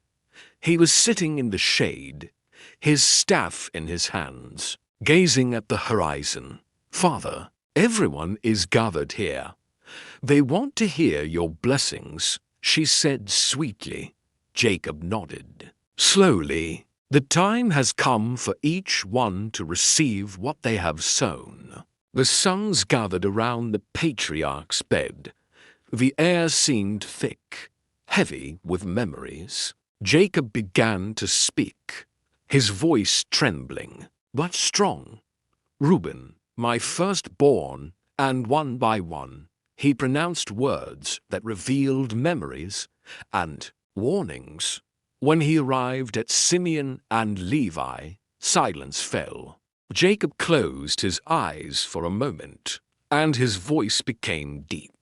Speaker 1: He was sitting in the shade, his staff in his hands, gazing at the horizon. "Father, everyone is gathered here. They want to hear your blessings," she said sweetly. Jacob nodded. "Slowly, the time has come for each one to receive what they have sown." The sons gathered around the patriarch's bed. The air seemed thick, heavy with memories. Jacob began to speak, his voice trembling, but strong. "Reuben, my firstborn," and one by one, he pronounced words that revealed memories and warnings. When he arrived at Simeon and Levi, silence fell. Jacob closed his eyes for a moment, and his voice became deep.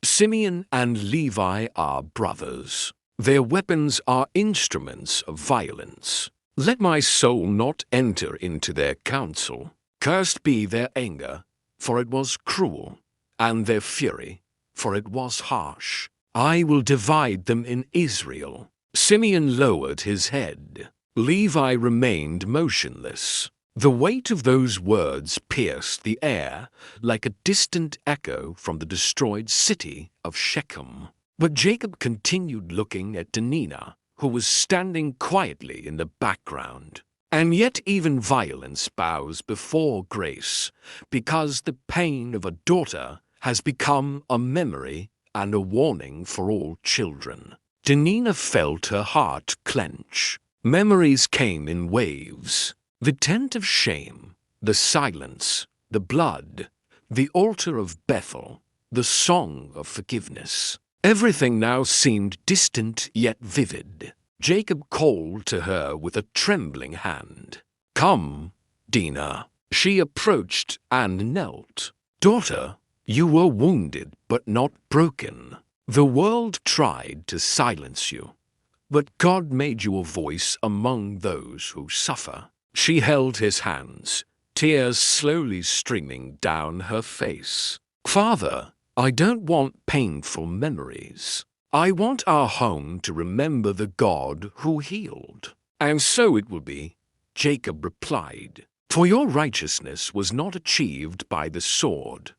Speaker 1: "Simeon and Levi are brothers. Their weapons are instruments of violence. Let my soul not enter into their counsel. Cursed be their anger, for it was cruel, and their fury, for it was harsh. I will divide them in Israel." Simeon lowered his head. Levi remained motionless. The weight of those words pierced the air like a distant echo from the destroyed city of Shechem. But Jacob continued looking at Dinah, who was standing quietly in the background. And yet even violence bows before grace, because the pain of a daughter has become a memory and a warning for all children. Dinah felt her heart clench. Memories came in waves. The tent of shame, the silence, the blood, the altar of Bethel, the song of forgiveness. Everything now seemed distant yet vivid. Jacob called to her with a trembling hand. "Come, Dinah." She approached and knelt. "Daughter, you were wounded but not broken. The world tried to silence you, but God made you a voice among those who suffer." She held his hands, tears slowly streaming down her face. "Father, I don't want painful memories. I want our home to remember the God who healed." "And so it will be," Jacob replied, "for your righteousness was not achieved by the sword,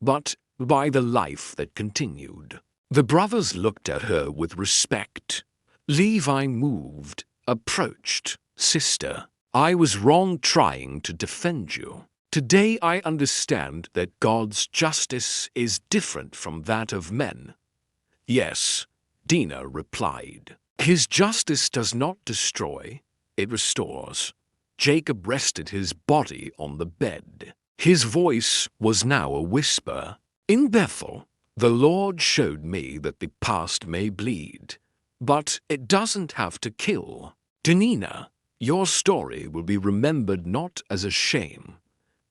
Speaker 1: but by the life that continued." The brothers looked at her with respect. Levi moved, approached. "Sister, I was wrong trying to defend you. Today I understand that God's justice is different from that of men." "Yes," Dinah replied. "His justice does not destroy, it restores." Jacob rested his body on the bed. His voice was now a whisper. "In Bethel, the Lord showed me that the past may bleed, but it doesn't have to kill. Dinah, your story will be remembered not as a shame,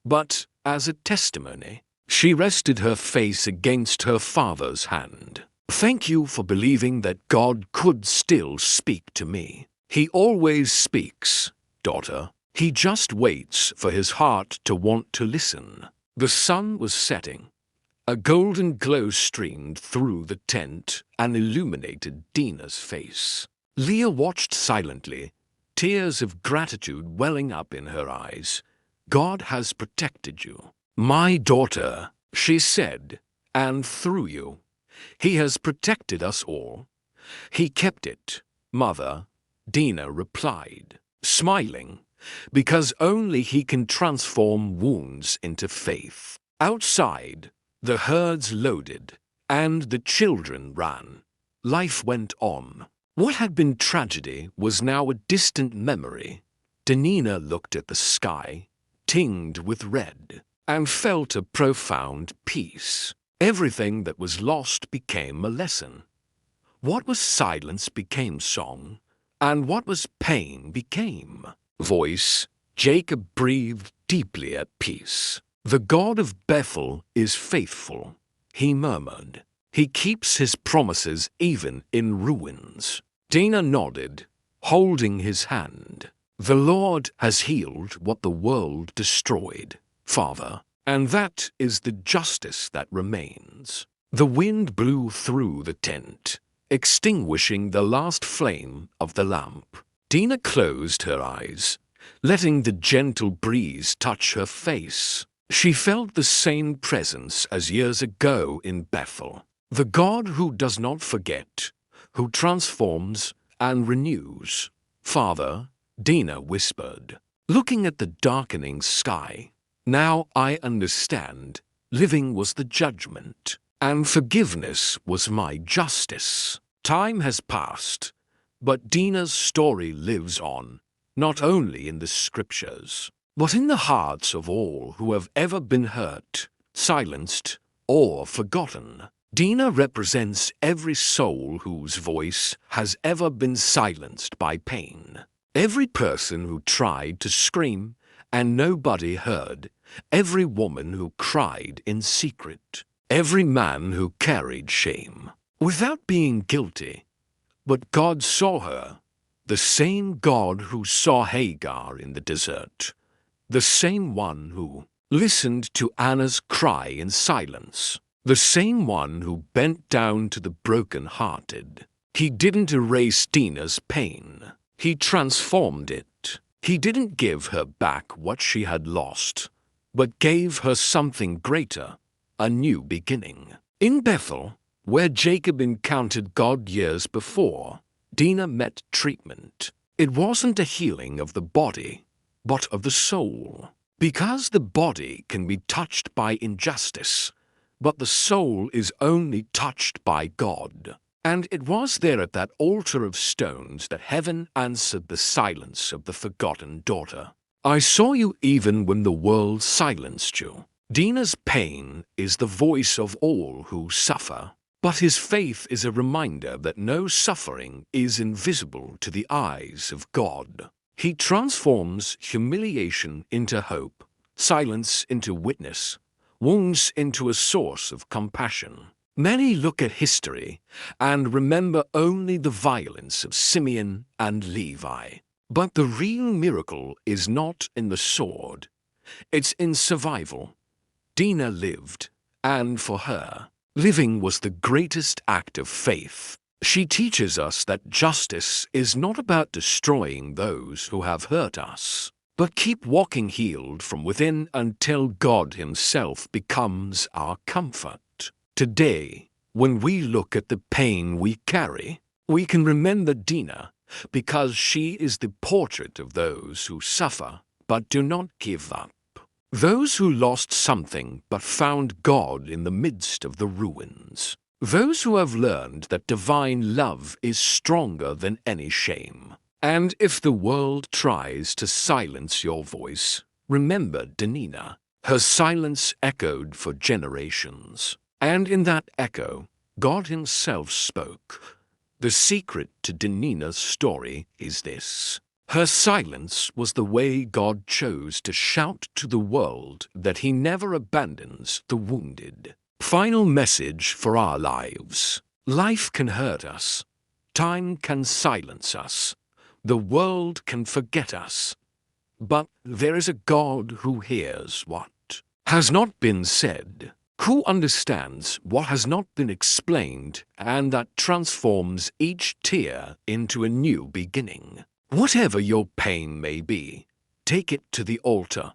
Speaker 1: but as a testimony." She rested her face against her father's hand. "Thank you for believing that God could still speak to me. He always speaks, daughter." He just waits for his heart to want to listen. The sun was setting. A golden glow streamed through the tent and illuminated Dinah's face. Leah watched silently, tears of gratitude welling up in her eyes. God has protected you, my daughter, she said, and through you, He has protected us all. He kept it, Mother, Dinah replied, smiling, because only He can transform wounds into faith. Outside, the herds loaded, and the children ran. Life went on. What had been tragedy was now a distant memory. Dinah looked at the sky, tinged with red, and felt a profound peace. Everything that was lost became a lesson. What was silence became song, and what was pain became voice. Jacob breathed deeply at peace. The God of Bethel is faithful, he murmured. He keeps his promises even in ruins. Dinah nodded, holding his hand. The Lord has healed what the world destroyed, Father, and that is the justice that remains. The wind blew through the tent, extinguishing the last flame of the lamp. Dinah closed her eyes, letting the gentle breeze touch her face. She felt the same presence as years ago in Bethel. The God who does not forget, who transforms and renews. Father, Dinah whispered, looking at the darkening sky. Now I understand. Living was the judgment, and forgiveness was my justice. Time has passed, but Dinah's story lives on, not only in the scriptures, but in the hearts of all who have ever been hurt, silenced, or forgotten. Dinah represents every soul whose voice has ever been silenced by pain. Every person who tried to scream and nobody heard. Every woman who cried in secret. Every man who carried shame without being guilty. But God saw her, the same God who saw Hagar in the desert, the same one who listened to Anna's cry in silence, the same one who bent down to the broken-hearted. He didn't erase Dinah's pain. He transformed it. He didn't give her back what she had lost, but gave her something greater, a new beginning. In Bethel, where Jacob encountered God years before, Dinah met treatment. It wasn't a healing of the body, but of the soul. Because the body can be touched by injustice, but the soul is only touched by God. And it was there at that altar of stones that heaven answered the silence of the forgotten daughter. I saw you even when the world silenced you. Dinah's pain is the voice of all who suffer, but his faith is a reminder that no suffering is invisible to the eyes of God. He transforms humiliation into hope, silence into witness, wounds into a source of compassion. Many look at history and remember only the violence of Simeon and Levi. But the real miracle is not in the sword. It's in survival. Dinah lived, and for her, living was the greatest act of faith. She teaches us that justice is not about destroying those who have hurt us, but keep walking healed from within until God Himself becomes our comfort. Today, when we look at the pain we carry, we can remember Dinah, because she is the portrait of those who suffer but do not give up. Those who lost something but found God in the midst of the ruins. Those who have learned that divine love is stronger than any shame. And if the world tries to silence your voice, remember Dinah. Her silence echoed for generations. And in that echo, God Himself spoke. The secret to Dinah's story is this. Her silence was the way God chose to shout to the world that He never abandons the wounded. Final message for our lives. Life can hurt us. Time can silence us. The world can forget us. but there is a God who hears what has not been said, who understands what has not been explained, and that transforms each tear into a new beginning. Whatever your pain may be, take it to the altar.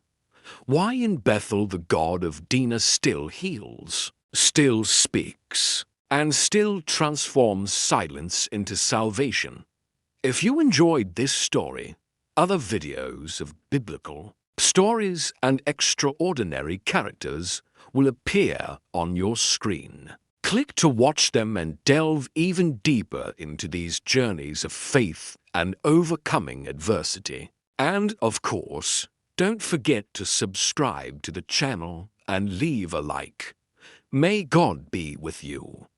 Speaker 1: Why in Bethel the God of Dinah still heals, still speaks, and still transforms silence into salvation. If you enjoyed this story, other videos of biblical stories and extraordinary characters will appear on your screen. Click to watch them and delve even deeper into these journeys of faith and overcoming adversity. And, of course, don't forget to subscribe to the channel and leave a like. May God be with you.